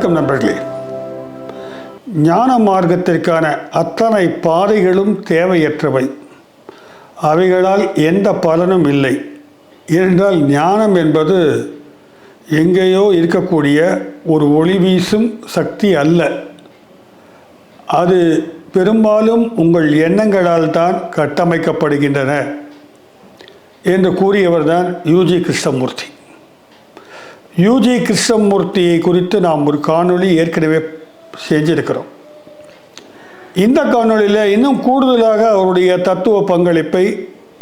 வணக்கம் நண்பர்களே. ஞான மார்க்கத்திற்கான அத்தனை பாதைகளும் தேவையற்றவை. அவைகளால் எந்த பலனும் இல்லை. ஏனென்றால் ஞானம் என்பது எங்கேயோ இருக்கக்கூடிய ஒரு ஒளி வீசும் சக்தி அல்ல. அது பெரும்பாலும் உங்கள் எண்ணங்களால் தான் கட்டமைக்கப்படுகின்றன என்று கூறியவர் தான் யூஜி கிருஷ்ணமூர்த்தி. யூஜி கிருஷ்ணமூர்த்தியை குறித்து நாம் ஒரு காணொளி ஏற்கனவே செஞ்சிருக்கிறோம். இந்த காணொளியில் இன்னும் கூடுதலாக அவருடைய தத்துவ பங்களிப்பை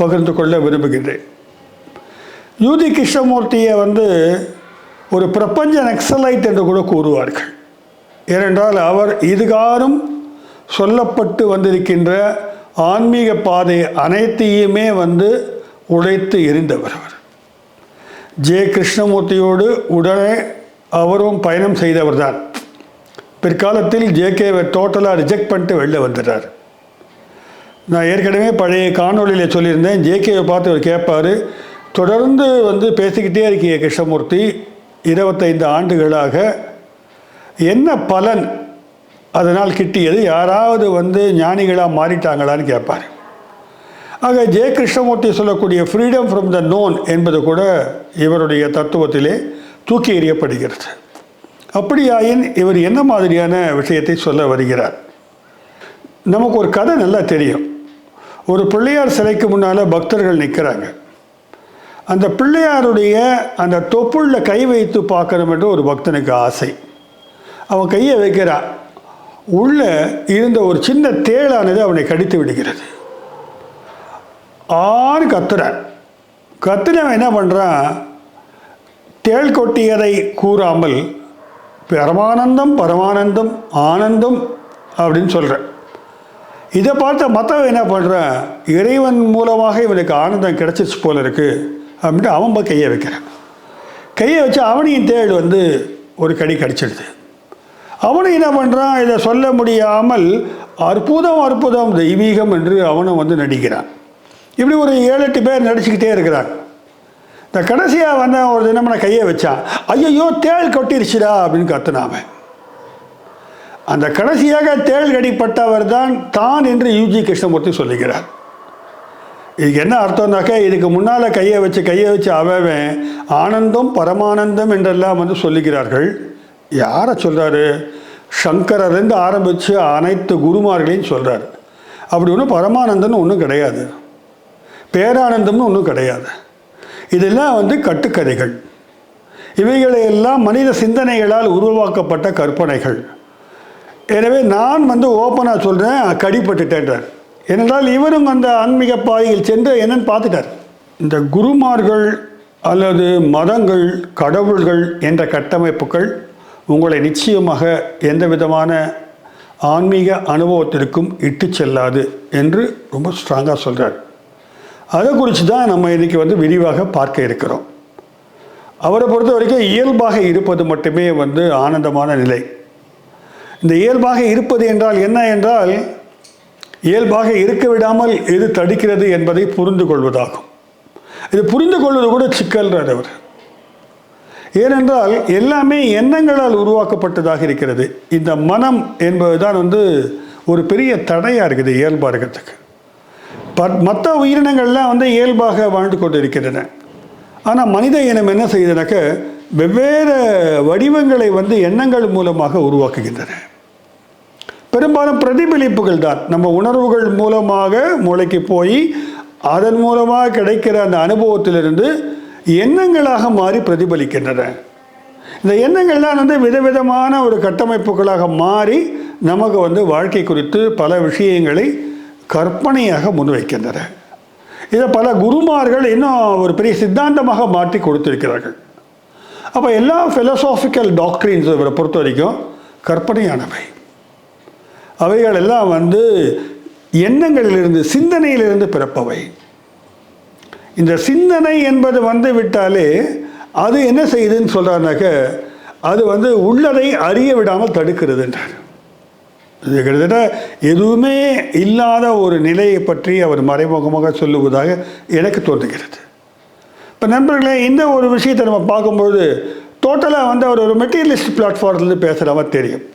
பகிர்ந்து கொள்ள விரும்புகின்றேன். யூஜி கிருஷ்ணமூர்த்தியை ஒரு பிரபஞ்ச நக்சலைட் என்று கூட கூறுவார்கள். ஏனென்றால் அவர் இதுகாரும் சொல்லப்பட்டு வந்திருக்கின்ற ஆன்மீக பாதை அனைத்தையுமே உழைத்து எறிந்தவர். அவர் ஜே கிருஷ்ணமூர்த்தியோடு உடனே அவரும் பயணம் செய்தவர் தான். பிற்காலத்தில் ஜேகேவை டோட்டலாக ரிஜெக்ட் பண்ணிட்டு வெளில வந்துட்டார். நான் ஏற்கனவே பழைய காணொலியில் சொல்லியிருந்தேன். ஜேகேவை பார்த்து அவர் கேட்பார், தொடர்ந்து பேசிக்கிட்டே இருக்கீங்க கிருஷ்ணமூர்த்தி, 25 ஆண்டுகளாக என்ன பலன் அதனால் கிட்டியது? யாராவது ஞானிகளாக மாறிட்டாங்களான்னு கேட்பார். ஆக ஜே கிருஷ்ணமூர்த்தி சொல்லக்கூடிய ஃப்ரீடம் ஃப்ரம் த நோன் என்பது கூட இவருடைய தத்துவத்திலே தூக்கி எறியப்படுகிறது. அப்படியாயின் இவர் என்ன மாதிரியான விஷயத்தை சொல்ல வருகிறார்? நமக்கு ஒரு கதை நல்லா தெரியும். ஒரு பிள்ளையார் சிலைக்கு முன்னால் பக்தர்கள் நிற்கிறாங்க. அந்த பிள்ளையாருடைய அந்த தொப்புள்ள கை வைத்து பார்க்கணும் என்று ஒரு பக்தனுக்கு ஆசை. அவன் கையை வைக்கிறான். உள்ளே இருந்த ஒரு சின்ன தேளானது அவனை கடித்து விடுகிறது. ஆறு கத்துனவன் என்ன பண்ணுறான்? தேள் கொட்டியதை கூறாமல் பரமானந்தம் பரமானந்தம் ஆனந்தம் அப்படின்னு சொல்கிறேன். இதை பார்த்த மற்றவன் என்ன பண்ணுறான்? இறைவன் மூலமாக இவனுக்கு ஆனந்தம் கிடச்சிச்சு போல இருக்குது அப்படின்ட்டு அவன் கையை வைக்கிறான். கையை வச்சு அவனையும் தேள் ஒரு கடி கடிச்சிடுது. அவனும் என்ன பண்ணுறான்? இதை சொல்ல முடியாமல் அற்புதம் அற்புதம் தெய்வீகம் என்று அவனும் நடிக்கிறான். இப்படி ஒரு 7-8 பேர் நடிச்சுக்கிட்டே இருக்கிறாங்க. இந்த கடைசியாக ஒரு தினமான கையை வச்சான். ஐயோ தேள் கொட்டிருச்சுடா அப்படின்னு கத்துனாம. அந்த கடைசியாக தேள் கடிப்பட்டவர் தான் என்று யூஜி கிருஷ்ணமூர்த்தி சொல்லுகிறார். இதுக்கு என்ன அர்த்தம்னாக்க, இதுக்கு முன்னால் கையை வச்சு அவன் ஆனந்தம் பரமானந்தம் என்றெல்லாம் சொல்லுகிறார்கள். யாரை சொல்கிறாரு? சங்கரர்லேருந்து ஆரம்பித்து அனைத்து குருமார்களையும் சொல்கிறார். அப்படி ஒன்றும் பரமானந்தம்னு ஒன்றும் கிடையாது, பேரானந்தம்னு ஒன்றும் கிடையாது. இதெல்லாம் கட்டுக்கதைகள். இவைகளையெல்லாம் மனித சிந்தனைகளால் உருவாக்கப்பட்ட கற்பனைகள். எனவே நான் ஓப்பனாக சொல்கிறேன், கடிப்பட்டுட்டேன்றார். ஏனென்றால் இவரும் அந்த ஆன்மீக பாதையில் சென்று என்னன்னு பார்த்துட்டார். இந்த குருமார்கள் அல்லது மதங்கள், கடவுள்கள் என்ற கட்டமைப்புகள் உங்களை நிச்சயமாக எந்த விதமான ஆன்மீக அனுபவத்திற்கும் இட்டு செல்லாது என்று ரொம்ப ஸ்ட்ராங்காக சொல்கிறார். அதை குறித்து தான் நம்ம இன்றைக்கி விரிவாக பார்க்க இருக்கிறோம். அவரை பொறுத்த வரைக்கும் இயல்பாக இருப்பது மட்டுமே ஆனந்தமான நிலை. இந்த இயல்பாக இருப்பது என்றால் என்ன என்றால், இயல்பாக இருக்க விடாமல் எது தடுக்கிறது என்பதை புரிந்து கொள்வதாகும். இது புரிந்து கொள்வது கூட சிக்கல்றார் அவர். ஏனென்றால் எல்லாமே எண்ணங்களால் உருவாக்கப்பட்டதாக இருக்கிறது. இந்த மனம் என்பது தான் ஒரு பெரிய தடையாக இருக்குது இயல்பாக இருக்கிறதுக்கு. மற்ற உயிரினங்கள்லாம் இயல்பாக வாழ்ந்து கொண்டு இருக்கின்றன. ஆனால் மனித இனம் என்ன செய்யுதுனாக்க, வெவ்வேறு வடிவங்களை எண்ணங்கள் மூலமாக உருவாக்குகின்றன. பெரும்பாலும் பிரதிபலிப்புகள் தான். நம்ம உணர்வுகள் மூலமாக மூளைக்கு போய் அதன் மூலமாக கிடைக்கிற அந்த அனுபவத்திலிருந்து எண்ணங்களாக மாறி பிரதிபலிக்கின்றன. இந்த எண்ணங்கள் தான் விதவிதமான ஒரு கட்டமைப்புகளாக மாறி நமக்கு வாழ்க்கை குறித்து பல விஷயங்களை கற்பனையாக முன்வைக்கின்றன. இதை பல குருமார்கள் இன்னும் ஒரு பெரிய சித்தாந்தமாக மாற்றி கொடுத்திருக்கிறார்கள். அப்போ எல்லா ஃபிலசாபிக்கல் டாக்ட்ரின்ஸ் இவரை பொறுத்த வரைக்கும் கற்பனையானவை. அவைகள் எல்லாம் எண்ணங்களிலிருந்து, சிந்தனையிலிருந்து பிறப்பவை. இந்த சிந்தனை என்பது விட்டாலே அது என்ன செய்யுதுன்னு சொல்கிறாருனாக்க, அது உள்ளதை அறிய விடாமல் தடுக்கிறது என்றார். இது கிட்டத்தட்ட எதுவுமே இல்லாத ஒரு நிலையை பற்றி அவர் மறைமுகமாக சொல்லுவதாக எனக்கு தோன்றுகிறது. இப்போ நண்பர்களே, இந்த ஒரு விஷயத்தை நம்ம பார்க்கும்பொழுது டோட்டலாக வந்து அவர் ஒரு மெட்டீரியலிஸ்ட் பிளாட்ஃபார்ம்லேருந்து பேசுகிற மாதிரி தெரியும்.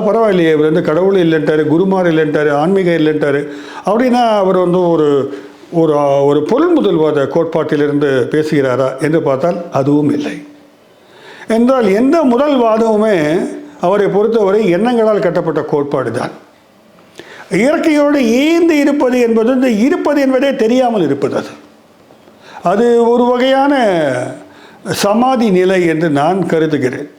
பரவாயில்லையே, இவர் வந்து கடவுள் இல்லைன்ட்டார், குருமார் இல்லைன்ட்டார், ஆன்மீகம் இல்லைன்ட்டார். அப்படின்னா அவர் வந்து ஒரு ஒரு ஒரு பொருள் முதல்வாத கோட்பாட்டிலிருந்து பேசுகிறாரா என்று பார்த்தால் அதுவும் இல்லை. என்றால் எந்த முதல் வாதமுமே அவரை பொறுத்தவரை எண்ணங்களால் கட்டப்பட்ட கோட்பாடு தான். இயற்கையோடு ஈர்ந்து இருப்பது என்பது இந்த இருப்பது என்பதே தெரியாமல் இருப்பது. அது ஒரு வகையான சமாதி நிலை என்று நான் கருதுகிறேன்.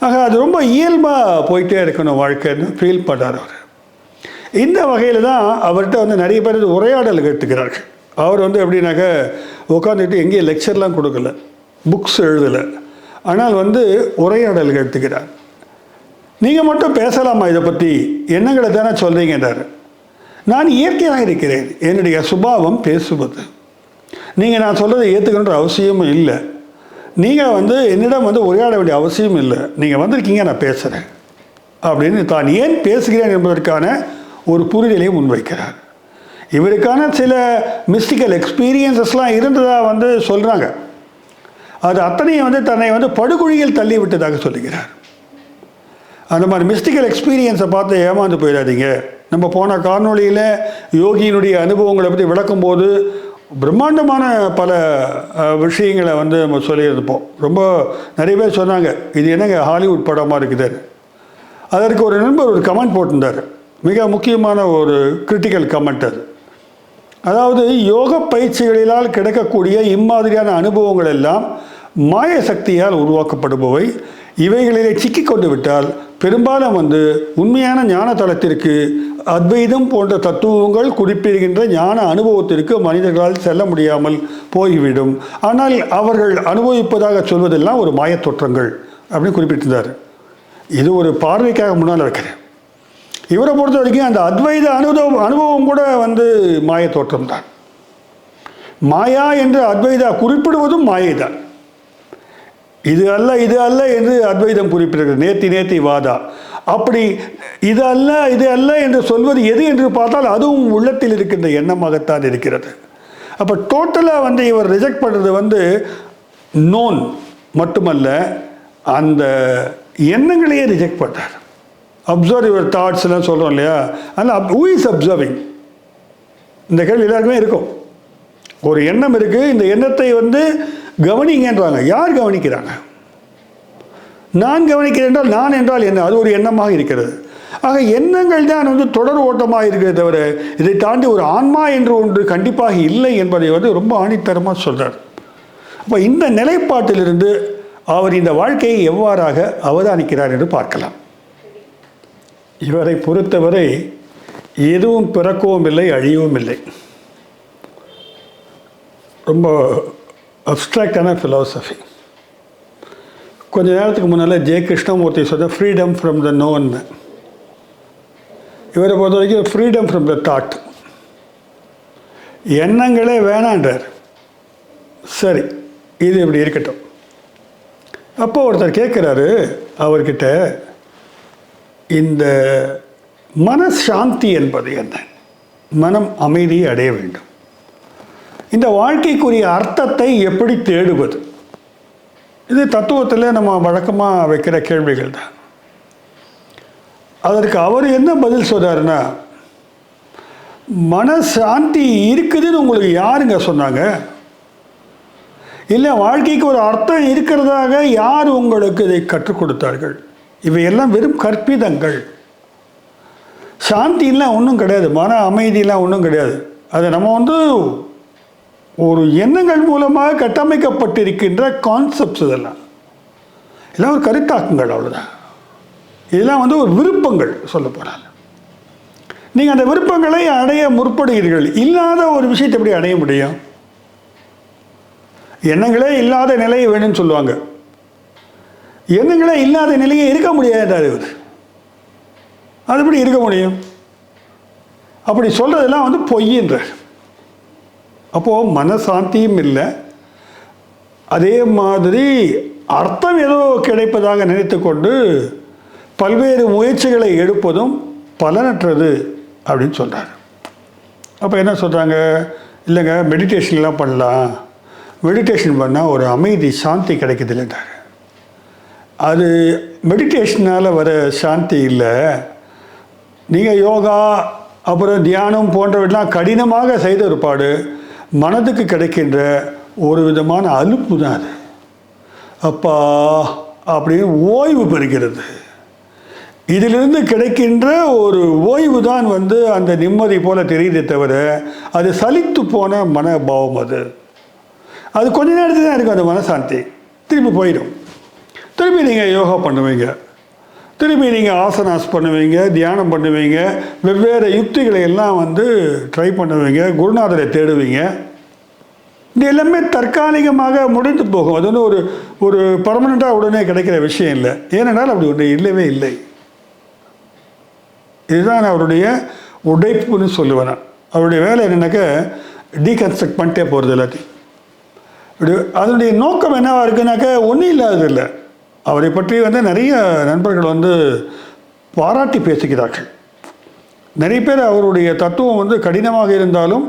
ஆக அது ரொம்ப இயல்பாக போயிட்டே இருக்கணும் வாழ்க்கைன்னு ஃபீல் பண்ணுறார் அவர். இந்த வகையில் தான் அவர்கிட்ட வந்து நிறைய பேர் உரையாடல் கேட்டுக்கிறார்கள். அவர் வந்து எப்படின்னாக்க உட்காந்துட்டு எங்கேயும் லெக்சர்லாம் கொடுக்கல, புக்ஸ் எழுதலை, ஆனால் வந்து உரையாடல் கேட்டுக்கிறார். நீங்கள் மட்டும் பேசலாமா இதை பற்றி, எண்ணங்களை தானே சொல்கிறீங்கன்றார். நான் இயற்கையாக இருக்கிறேன், என்னுடைய சுபாவம் பேசுவது. நீங்கள் நான் சொல்கிறத ஏற்றுக்கணுன்ற அவசியமும் இல்லை, நீங்கள் வந்து என்னிடம் வந்து உரையாட வேண்டிய அவசியம் இல்லை, நீங்கள் வந்திருக்கீங்க, நான் பேசுகிறேன் அப்படின்னு தான் ஏன் பேசுகிறேன் என்பதற்கான ஒரு புரிதலை முன்வைக்கிறார். இவருக்கான சில மிஸ்டிக்கல் எக்ஸ்பீரியன்ஸஸ்லாம் இருந்ததாக வந்து சொல்கிறாங்க. அது அத்தனையும் வந்து தன்னை வந்து படுகொழியில் தள்ளி விட்டதாக சொல்லுகிறார். அந்த மாதிரி மிஸ்டிக்கல் எக்ஸ்பீரியன்ஸை பார்த்து ஏமாந்து போயிடாதீங்க. நம்ம போன காணொளியில் யோகியினுடைய அனுபவங்களை பற்றி விளக்கும்போது பிரம்மாண்டமான பல விஷயங்களை வந்து நம்ம சொல்லியிருப்போம். ரொம்ப நிறைய பேர் சொன்னாங்க, இது என்னங்க ஹாலிவுட் படமாக இருக்குது. அதற்கு ஒரு நண்பர் ஒரு கமெண்ட் போட்டிருந்தார், மிக முக்கியமான ஒரு கிரிட்டிக்கல் கமெண்ட் அது. அதாவது யோக பயிற்சிகளினால் கிடைக்கக்கூடிய இம்மாதிரியான அனுபவங்கள் எல்லாம் மாய சக்தியால் உருவாக்கப்படுபவை. இவைகளிலே சிக்கிக்கொண்டு விட்டால் பெரும்பாலும் வந்து உண்மையான ஞான தளத்திற்கு, அத்வைதம் போன்ற தத்துவங்கள் குறிப்பிடுகின்ற ஞான அனுபவத்திற்கு மனிதர்களால் செல்ல முடியாமல் போய்விடும். ஆனால் அவர்கள் அனுபவிப்பதாக சொல்வதெல்லாம் ஒரு மாயத் தோற்றங்கள் அப்படின்னு குறிப்பிட்டிருந்தார். இது ஒரு பார்வைக்காக முன்னால் வைக்கிறேன். இவரை பொறுத்த வரைக்கும் அந்த அத்வைத அனுபவம் கூட வந்து மாய தோற்றம் தான். மாயா என்று அத்வைதா குறிப்பிடுவதும் மாயை தான். இது அல்ல இது அல்ல என்று அத்வைதம் குறிப்பிடுகிறது, நேத்தி வாதா. அப்படி இது அல்ல என்று சொல்வது எது என்று பார்த்தால் அதுவும் உள்ளத்தில் இருக்கின்ற எண்ணமாகத்தான் இருக்கிறது. அப்போ டோட்டலாக வந்து இவர் ரிஜெக்ட் பண்ணுறது வந்து நோன் மட்டுமல்ல, அந்த எண்ணங்களையே ரிஜெக்ட் பண்ணுறார். அப்சர்வ் யுவர் தாட்ஸ்லாம் சொல்கிறோம் இல்லையா, ஆனால் ஹூ இஸ் அப்சர்விங்? இந்த கேள்வி எல்லாருக்குமே இருக்கும். ஒரு எண்ணம் இருக்குது, இந்த எண்ணத்தை வந்து கவனிங்கன்றாங்க. யார் கவனிக்கிறாங்க? நான் கவனிக்கிறேன் என்றால் நான் என்றால் என்ன? அது ஒரு எண்ணமாக இருக்கிறது. ஆக எண்ணங்கள் தான் வந்து தொடர் ஓட்டமாக இருக்கிறது தவிர இதை தாண்டி ஒரு ஆன்மா என்று ஒன்று கண்டிப்பாக இல்லை என்பதை வந்து ரொம்ப ஆணித்தரமாக சொல்கிறார். அப்போ இந்த நிலைப்பாட்டிலிருந்து அவர் இந்த வாழ்க்கையை எவ்வாறாக அவதானிக்கிறார் என்று பார்க்கலாம். இவரை பொறுத்தவரை எதுவும் பிறக்கவும் இல்லை, அழியவும் இல்லை. ரொம்ப அப்ட்ராக்டான ஃபிலாசபி. கொஞ்ச நேரத்துக்கு முன்னால் ஜெய கிருஷ்ணமூர்த்தி சொன்ன ஃப்ரீடம் ஃப்ரம் த நோன். இவரை பொறுத்த வரைக்கும் ஃப்ரீடம் ஃப்ரம் த தாட். எண்ணங்களே வேணான்றார். சரி, இது இப்படி இருக்கட்டும். அப்போ ஒருத்தர் கேட்குறாரு அவர்கிட்ட, இந்த மனசாந்தி என்பது என்ன? மனம் அமைதியை அடைய வேண்டும். இந்த வாழ்க்கைக்குரிய அர்த்தத்தை எப்படி தேடுவது? இது தத்துவத்தில் நம்ம வழக்கமாக வைக்கிற கேள்விகள் தான். அதற்கு அவர் என்ன பதில் சொல்கிறாருன்னா, மனசாந்தி இருக்குதுன்னு உங்களுக்கு யாருங்க சொன்னாங்க? இல்லை வாழ்க்கைக்கு ஒரு அர்த்தம் இருக்கிறதாக யார் உங்களுக்கு இதை கற்றுக் கொடுத்தார்கள்? இவையெல்லாம் வெறும் கற்பிதங்கள். சாந்திலாம் ஒன்றும் கிடையாது, மன அமைதியெலாம் ஒன்றும் கிடையாது. அதை நம்ம வந்து ஒரு எண்ணங்கள் மூலமாக கட்டமைக்கப்பட்டிருக்கின்ற கான்செப்ட்ஸ். இதெல்லாம் ஒரு கருத்தாக்கங்கள், அவ்வளோதான். இதெல்லாம் வந்து ஒரு விருப்பங்கள் சொல்ல போகிறாங்க. நீங்கள் அந்த விருப்பங்களை அடைய முற்படுகிறீர்கள். இல்லாத ஒரு விஷயத்தை எப்படி அடைய முடியும்? எண்ணங்களே இல்லாத நிலையை வேணும்னு சொல்லுவாங்க. எண்ணங்களே இல்லாத நிலையை இருக்க முடியாது. அது எப்படி இருக்க முடியும்? அப்படி சொல்கிறதெல்லாம் வந்து பொய்யின்ற. அப்போது மனசாந்தியும் இல்லை, அதே மாதிரி அர்த்தம் ஏதோ கிடைப்பதாக நினைத்து கொண்டு பல்வேறு முயற்சிகளை எடுப்பதும் பலனற்றது அப்படின்னு சொல்கிறார். அப்போ என்ன சொல்கிறாங்க? இல்லைங்க, மெடிடேஷன்லாம் பண்ணலாம், மெடிடேஷன் பண்ணால் ஒரு அமைதி சாந்தி கிடைக்குது இல்லைன்றார். அது மெடிடேஷனால் வர சாந்தி இல்லை. நீங்கள் யோகா அப்புறம் தியானம் போன்றவற்றெல்லாம் கடினமாக செய்த ஒருபாடு மனதுக்கு கிடைக்கின்ற ஒரு விதமான அலுப்பு தான் அது. அப்பா அப்படின்னு ஓய்வு பெறுகிறது. இதிலிருந்து கிடைக்கின்ற ஒரு ஓய்வு தான் அந்த நிம்மதி போல தெரியுதே தவிர அது சலித்து போன மனபாவம். அது கொஞ்ச நேரத்துக்கு தான் இருக்கும் அந்த மனசாந்தி. திரும்பி போயிடும். திரும்பி நீங்கள் யோகா பண்ணுவீங்க, திரும்பி நீங்கள் ஆசனாஸ் பண்ணுவீங்க, தியானம் பண்ணுவீங்க, வெவ்வேறு யுக்திகளை எல்லாம் ட்ரை பண்ணுவீங்க, குருநாதரை தேடுவீங்க. இது எல்லாமே தற்காலிகமாக முடிந்து போகும். அது ஒரு ஒரு பர்மனெண்ட்டாக உடனே கிடைக்கிற விஷயம் இல்லை. ஏனென்றால் அப்படி ஒன்று இல்லவே இல்லை. இதுதான் அவருடைய உடைப்புன்னு சொல்லுவேன். அவருடைய வேலை என்னென்னாக்க டீகன்ஸ்ட்ரக்ட் பண்ணிட்டே போகிறது எல்லாத்தையும். அதனுடைய நோக்கம் என்னவாக இருக்குனாக்க ஒன்றும் இல்லாதது இல்லை. அவரை பற்றி நிறைய நண்பர்கள் பாராட்டி பேசுகிறார்கள். நிறைய பேர் அவருடைய தத்துவம் கடினமாக இருந்தாலும்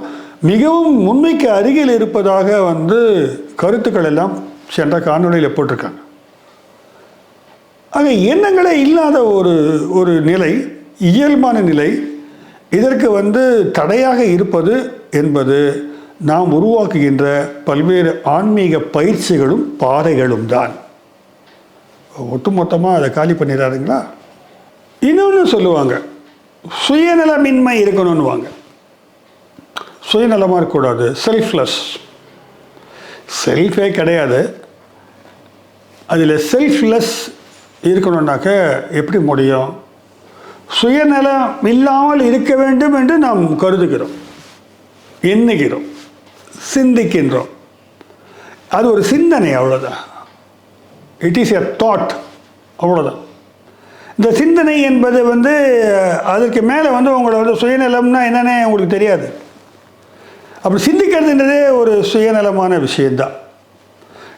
மிகவும் உண்மைக்கு அருகில் இருப்பதாக கருத்துக்கள் எல்லாம் சென்ற காணொளியில் போட்டிருக்காங்க. ஆக எண்ணங்களே இல்லாத ஒரு நிலை, இயல்பான நிலை, இதற்கு தடையாக இருப்பது என்பது நாம் உருவாக்குகின்ற பல்வேறு ஆன்மீக பயிற்சிகளும் பாதைகளும் தான். ஒட்டுமொத்தமாக அதை காலி பண்ணிடாதுங்களா? இன்னொன்று சொல்லுவாங்க, சுயநலமின்மை இருக்கணும்னுவாங்க. சுயநலமாக இருக்கக்கூடாது, செல்ஃப்லெஸ். செல்ஃபே கிடையாது, அதில் செல்ஃப்லெஸ் இருக்கணும்னாக்க எப்படி முடியும்? சுயநலம் இல்லாமல் இருக்க வேண்டும் என்று நாம் கருதுகிறோம், எண்ணுகிறோம், சிந்திக்கின்றோம். அது ஒரு சிந்தனை, அவ்வளோதான். இட் இஸ் எ தாட், அவ்வளோதான். இந்த சிந்தனை என்பது அதற்கு மேலே உங்களை சுயநலம்னா என்னென்ன உங்களுக்கு தெரியாது. அப்படி சிந்திக்கிறதுன்றதே ஒரு சுயநலமான விஷயந்தான்.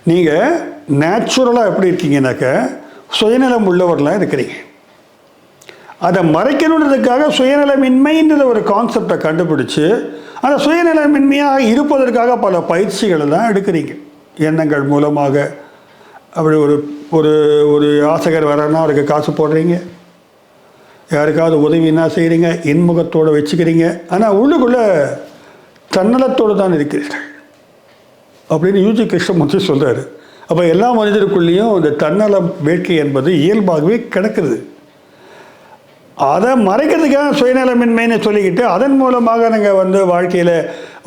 நீங்கள் நேச்சுரலாக எப்படி இருக்கீங்கன்னாக்க சுயநலம் உள்ளவர்களாக இருக்கிறீங்க. அதை மறைக்கணுன்றதுக்காக சுயநலமின்மைன்ற ஒரு கான்செப்டை கண்டுபிடிச்சு அந்த சுயநலமின்மையாக இருப்பதற்காக பல பயிற்சிகளை தான் எடுக்கிறீங்க. எண்ணங்கள் மூலமாக அப்படி ஒரு ஒரு ஒரு ஆசகர் வரனா அவருக்கு காசு போடுறீங்க, யாருக்காவது உதவினா செய்கிறீங்க, இன்முகத்தோடு வச்சுக்கிறீங்க. ஆனால் உள்ளுக்குள்ளே தன்னலத்தோடு தான் இருக்கிறீர்கள் அப்படின்னு யூஜி கிருஷ்ணமூர்த்தி சொல்கிறாரு. அப்போ எல்லா மனிதருக்குள்ளேயும் இந்த தன்னலம் வேட்கை என்பது இயல்பாகவே கிடக்குது. அதை மறைக்கிறதுக்காக சுயநலமின்மைன்னு சொல்லிக்கிட்டு அதன் மூலமாக நாங்கள் வாழ்க்கையில்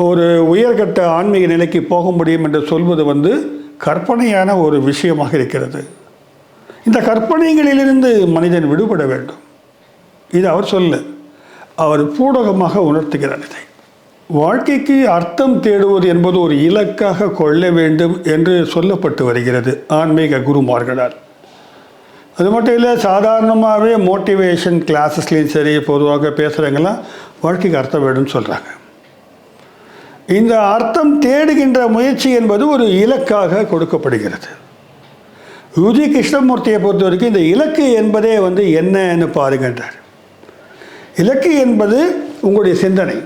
ஒரு உயர்கட்ட ஆன்மீக நிலைக்கு போக முடியும் என்று சொல்வது கற்பனையான ஒரு விஷயமாக இருக்கிறது. இந்த கற்பனைகளிலிருந்து மனிதன் விடுபட வேண்டும். இது அவர் சொல்ல, அவர் பூடகமாக உணர்த்துகிறார். இதை வாழ்க்கைக்கு அர்த்தம் தேடுவது என்பது ஒரு இலக்காக கொள்ள வேண்டும் என்று சொல்லப்பட்டு வருகிறது ஆன்மீக குருமார்களால். அது மட்டும் இல்லை, சாதாரணமாகவே மோட்டிவேஷன் கிளாஸஸ்லேயும் சரி, பொதுவாக பேசுகிறவங்கெல்லாம் வாழ்க்கைக்கு அர்த்தம் வேணும்னு சொல்கிறாங்க. இந்த அர்த்தம் தேடுகின்ற முயற்சி என்பது ஒரு இலக்காக கொடுக்கப்படுகிறது. யூஜி கிருஷ்ணமூர்த்தியை பொறுத்த வரைக்கும் இந்த இலக்கு என்பதே என்னன்னு பாருங்கன்றார். இலக்கு என்பது உங்களுடைய சிந்தனை,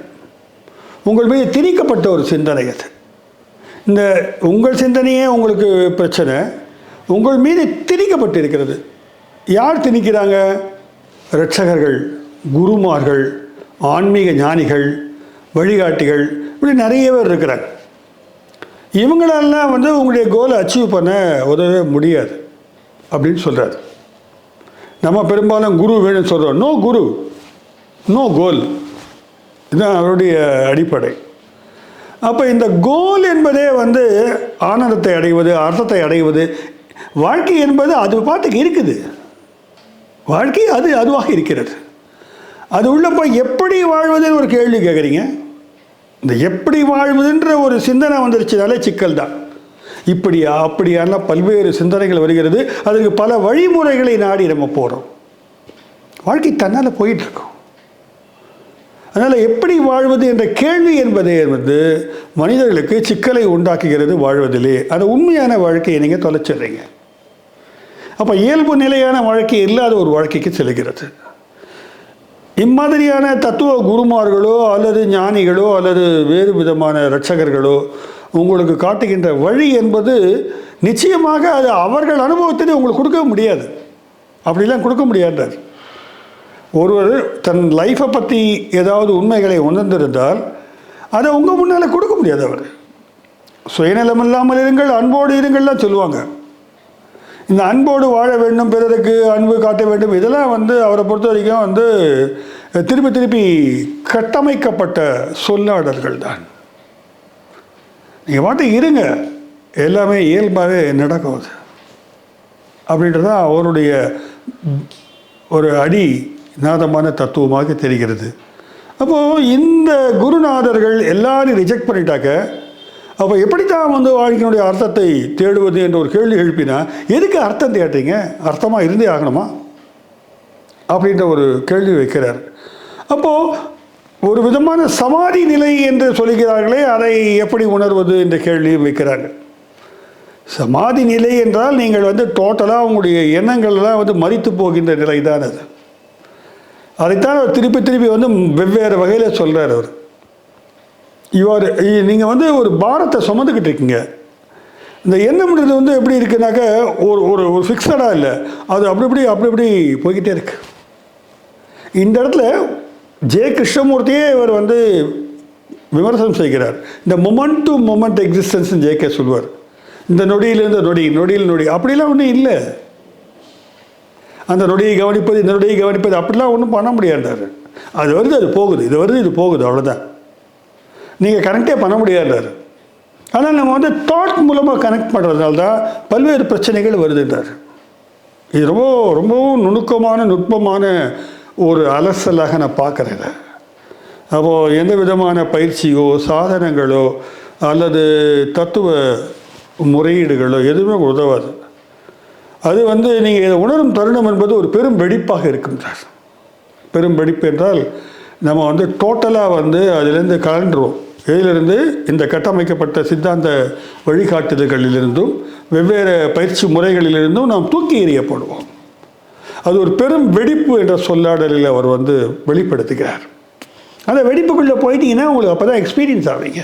உங்கள் மீது திணிக்கப்பட்ட ஒரு சிந்தனை. அது இந்த உங்கள் சிந்தனையே உங்களுக்கு பிரச்சனை, உங்கள் மீது திணிக்கப்பட்டு இருக்கிறது. யார் திணிக்கிறாங்க? இரட்சகர்கள், குருமார்கள், ஆன்மீக ஞானிகள், வழிகாட்டிகள், இப்படி நிறைய பேர் இருக்கிறாங்க. இவங்களெல்லாம் உங்களுடைய கோலை அச்சீவ் பண்ண உதவவே முடியாது அப்படின்னு சொல்கிறார். நம்ம பெரும்பாலும் குரு வேணும்னு சொல்கிறோம். நோ குரு, நோ கோல். இதுதான் அவருடைய அடிப்படை. அப்போ இந்த கோல் என்பதே ஆனந்தத்தை அடைவது, அர்த்தத்தை அடைவது. வாழ்க்கை என்பது அது பாட்டுக்கு இருக்குது. வாழ்க்கை அதுவாக இருக்கிறது. அது உள்ள போய் எப்படி வாழ்வதுன்னு ஒரு கேள்வி கேட்குறீங்க. இந்த எப்படி வாழ்வதுன்ற ஒரு சிந்தனை வந்துருச்சுனாலே சிக்கல் தான். இப்படியா அப்படியான பல்வேறு சிந்தனைகள் வருகிறது. அதுக்கு பல வழிமுறைகளை நாடி நம்ம போகிறோம். வாழ்க்கை தன்னால் போயிட்டுருக்கோம். அதனால் எப்படி வாழ்வது என்ற கேள்வி என்பதே மனிதர்களுக்கு சிக்கலை உண்டாக்குகிறது வாழ்வதிலே. அது உண்மையான வாழ்க்கையை நீங்கள் தொலைச்சிடுறீங்க. அப்போ இயல்பு நிலையான வாழ்க்கை இல்லாத ஒரு வாழ்க்கைக்கு செல்கிறது. இம்மாதிரியான தத்துவ குருமார்களோ அல்லது ஞானிகளோ அல்லது வேறு விதமான இரட்சகர்களோ உங்களுக்கு காட்டுகின்ற வழி என்பது நிச்சயமாக அது அவர்கள் அனுபவத்திலே உங்களுக்கு கொடுக்க முடியாது. அப்படிலாம் கொடுக்க முடியாதார். ஒருவர் தன் லைஃப்பை பற்றி ஏதாவது உண்மைகளை உணர்ந்திருந்தால் அதை உங்கள் முன்னால் கொடுக்க முடியாது. அவர் சுயநலம் இல்லாமல் இருங்கள், அன்போடு இருங்கள்லாம் சொல்லுவாங்க. இந்த அன்போடு வாழ வேண்டும், பிறருக்கு அன்பு காட்ட வேண்டும், இதெல்லாம் அவரை பொறுத்த வரைக்கும் திருப்பி திருப்பி கட்டமைக்கப்பட்ட சொல்லாடல்கள் தான். நீங்கள் பாட்டு இருங்க, எல்லாமே இயல்பாகவே நடக்கும். அப்படின்றது தான் அவருடைய ஒரு நாதமான தத்துவமாக தெரிகிறது. அப்போது இந்த குருநாதர்கள் எல்லாரும் ரிஜெக்ட் பண்ணிட்டாக்க, அப்போ எப்படித்தான் வாழ்க்கையினுடைய அர்த்தத்தை தேடுவது என்ற ஒரு கேள்வி எழுப்பினா, எதுக்கு அர்த்தம் தேடுறீங்க? அர்த்தமாக இருந்தே ஆகணுமா அப்படின்ற ஒரு கேள்வி வைக்கிறார். அப்போது ஒரு விதமான சமாதி நிலை என்று சொல்கிறார்களே, அதை எப்படி உணர்வது என்ற கேள்வியும் வைக்கிறாங்க. சமாதி நிலை என்றால் நீங்கள் டோட்டலாக உங்களுடைய எண்ணங்கள்லாம் மரித்து போகின்ற நிலை தான் அது. அதைத்தான் அவர் திருப்பி திருப்பி வெவ்வேறு வகையில் சொல்கிறார். அவர் நீங்கள் ஒரு பாரத்தை சுமந்துக்கிட்டு இருக்கீங்க. இந்த எண்ணம்ன்றது எப்படி இருக்குனாக்க ஒரு ஒரு ஃபிக்ஸடாக இல்லை, அது அப்படி போய்கிட்டே இருக்கு. இந்த இடத்துல ஜே கிருஷ்ணமூர்த்தியே இவர் விமர்சனம் செய்கிறார். இந்த moment to moment existence JK சொல்வார். இந்த நொடியிலிருந்து நொடியில் நொடி அப்படிலாம் ஒன்றும் இல்லை. அந்த நொடியை கவனிப்பது, இந்த நொடியை கவனிப்பது, அப்படிலாம் ஒன்றும் பண்ண முடியாண்டார். அது வருது, அது போகுது, இது வருது, இது போகுது, அவ்வளோதான். நீங்கள் கனெக்டே பண்ண முடியாண்டார். ஆனால் நம்ம தாட் மூலமாக கனெக்ட் பண்ணுறதுனால தான் பல்வேறு பிரச்சனைகள் வருதுன்றார். இது ரொம்பவும் நுட்பமான ஒரு அலசலாக நான் பார்க்குறேன். அப்போது எந்த விதமான பயிற்சியோ சாதனங்களோ அல்லது தத்துவ முறையீடுகளோ எதுவுமே உதவாது. அது நீங்கள் இதை உணரும் தருணம் என்பது ஒரு பெரும் வெடிப்பாக இருக்கின்றார். பெரும் வெடிப்பு என்றால் நம்ம டோட்டலாக அதிலிருந்து கலண்டுருவோம். இதிலிருந்து இந்த கட்டமைக்கப்பட்ட சித்தாந்த வழிகாட்டுதல்களிலிருந்தும் வெவ்வேறு பயிற்சி முறைகளிலிருந்தும் நாம் தூக்கி எறியப்படுவோம். அது ஒரு பெரும் வெடிப்பு என்ற சொல்லாடலில் அவர் வெளிப்படுத்துகிறார். அந்த வெடிப்புக்குள்ளே போயிட்டீங்கன்னா உங்களுக்கு அப்போ தான் எக்ஸ்பீரியன்ஸ் ஆவீங்க.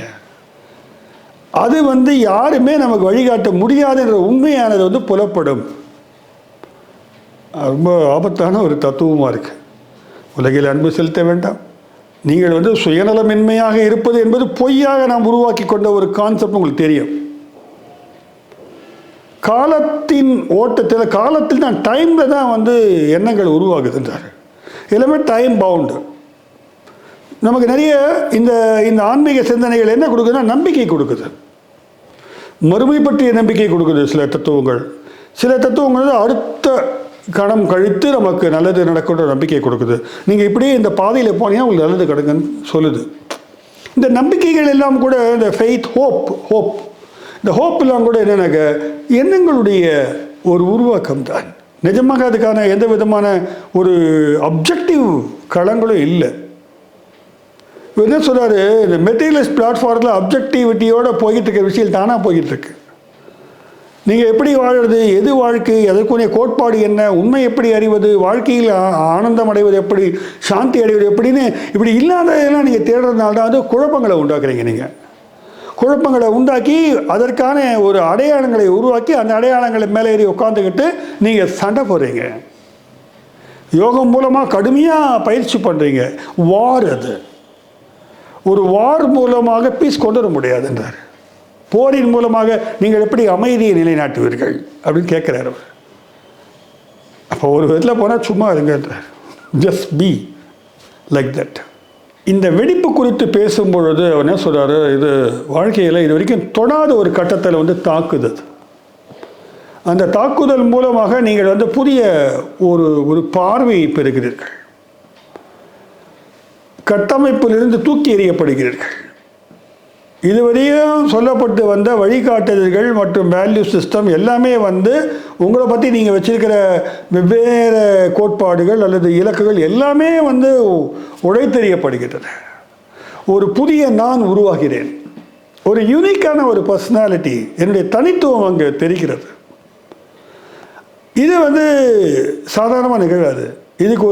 அது யாருமே நமக்கு வழிகாட்ட முடியாதுன்ற உண்மையானது புலப்படும். ரொம்ப ஆபத்தான ஒரு தத்துவமாக இருக்குது. உலகில் அன்பு செலுத்த வேண்டாம். நீங்கள் சுயநலமின்மையாக இருப்பது என்பது பொய்யாக நாம் உருவாக்கி கொண்ட ஒரு கான்செப்ட் உங்களுக்கு தெரியும். காலத்தின் ஓட்டத்தில், காலத்தில் தான், டைமில் தான் எண்ணங்கள் உருவாகுதுன்றார். எல்லாமே டைம் பவுண்டு. நமக்கு நிறைய இந்த இந்த ஆன்மீக சிந்தனைகள் என்ன கொடுக்குதுன்னா நம்பிக்கை கொடுக்குது. மறுமை பற்றிய நம்பிக்கை கொடுக்குது சில தத்துவங்கள். சில தத்துவங்கள் அடுத்த கணம் கழித்து நமக்கு நல்லது நடக்கின்ற நம்பிக்கை கொடுக்குது. நீங்கள் இப்படியே இந்த பாதையில் போனீங்கன்னா உங்களுக்கு நல்லது கிடைக்குன்னு சொல்லுது. இந்த நம்பிக்கைகள் எல்லாம் கூட இந்த ஃபெய்த், ஹோப் இந்த ஹோப்பெல்லாம் கூட என்னென்னாக்க எண்ணங்களுடைய ஒரு உருவாக்கம் தான். நிஜமாக அதுக்கான எந்த விதமான ஒரு அப்ஜெக்டிவ் களங்களும் இல்லை. என்ன சொல்கிறாரு, இந்த மெட்டீரியலிஸ்ட் பிளாட்ஃபார்மில் அப்ஜெக்டிவிட்டியோடு போய்கிட்டு இருக்க விஷயம் தானாக போய்கிட்டு இருக்கு. நீங்கள் எப்படி வாழுறது, எது வாழ்க்கை, அதற்குரிய கோட்பாடு என்ன, உண்மை எப்படி அறிவது, வாழ்க்கையில் ஆனந்தம் அடைவது எப்படி, சாந்தி அடைவது எப்படின்னு இப்படி இல்லாததெல்லாம் நீங்கள் தேடுறதுனால தான் குழப்பங்களை உண்டாக்குறீங்க. நீங்கள் குழப்பங்களை உண்டாக்கி அதற்கான ஒரு அடையாளங்களை உருவாக்கி அந்த அடையாளங்களை மேலே ஏறி உட்காந்துக்கிட்டு நீங்கள் சண்டை போடுறீங்க. யோகம் மூலமாக கடுமையாக பயிற்சி பண்ணுறீங்க. வார், அது ஒரு வார் மூலமாக பீஸ் கொண்டு வர முடியாதுன்றார். போரின் மூலமாக நீங்கள் எப்படி அமைதியை நிலைநாட்டுவீர்கள் அப்படின்னு கேட்குறாரு அவர். அப்போ ஒரு விதத்தில் போனால் சும்மா இருங்கன்றார். Just be like that. இந்த வெடிப்பு குறித்து பேசும்பொழுது அவர் என்ன சொல்கிறாரு, இது வாழ்க்கையில் இது வரைக்கும் தொடாத ஒரு கட்டத்தில் தாக்குது. அந்த தாக்குதல் மூலமாக நீங்கள் புதிய ஒரு பார்வையை பெறுகிறீர்கள். கட்டமைப்பிலிருந்து தூக்கி எறியப்படுகிறீர்கள். இதுவரையும் சொல்லப்பட்டு வந்த வழிகாட்டுதல்கள் மற்றும் வேல்யூ சிஸ்டம் எல்லாமே உங்களை பற்றி நீங்கள் வச்சிருக்கிற வெவ்வேறு கோட்பாடுகள் அல்லது இலக்குகள் எல்லாமே உடைத்தெறியப்படுகின்றன. ஒரு புதிய நான் உருவாகிறேன். ஒரு யூனிக்கான ஒரு பர்சனாலிட்டி, என்னுடைய தனித்துவம் அங்கே தெரிகிறது. இது சாதாரணமாக நிகழாது. இதுக்கு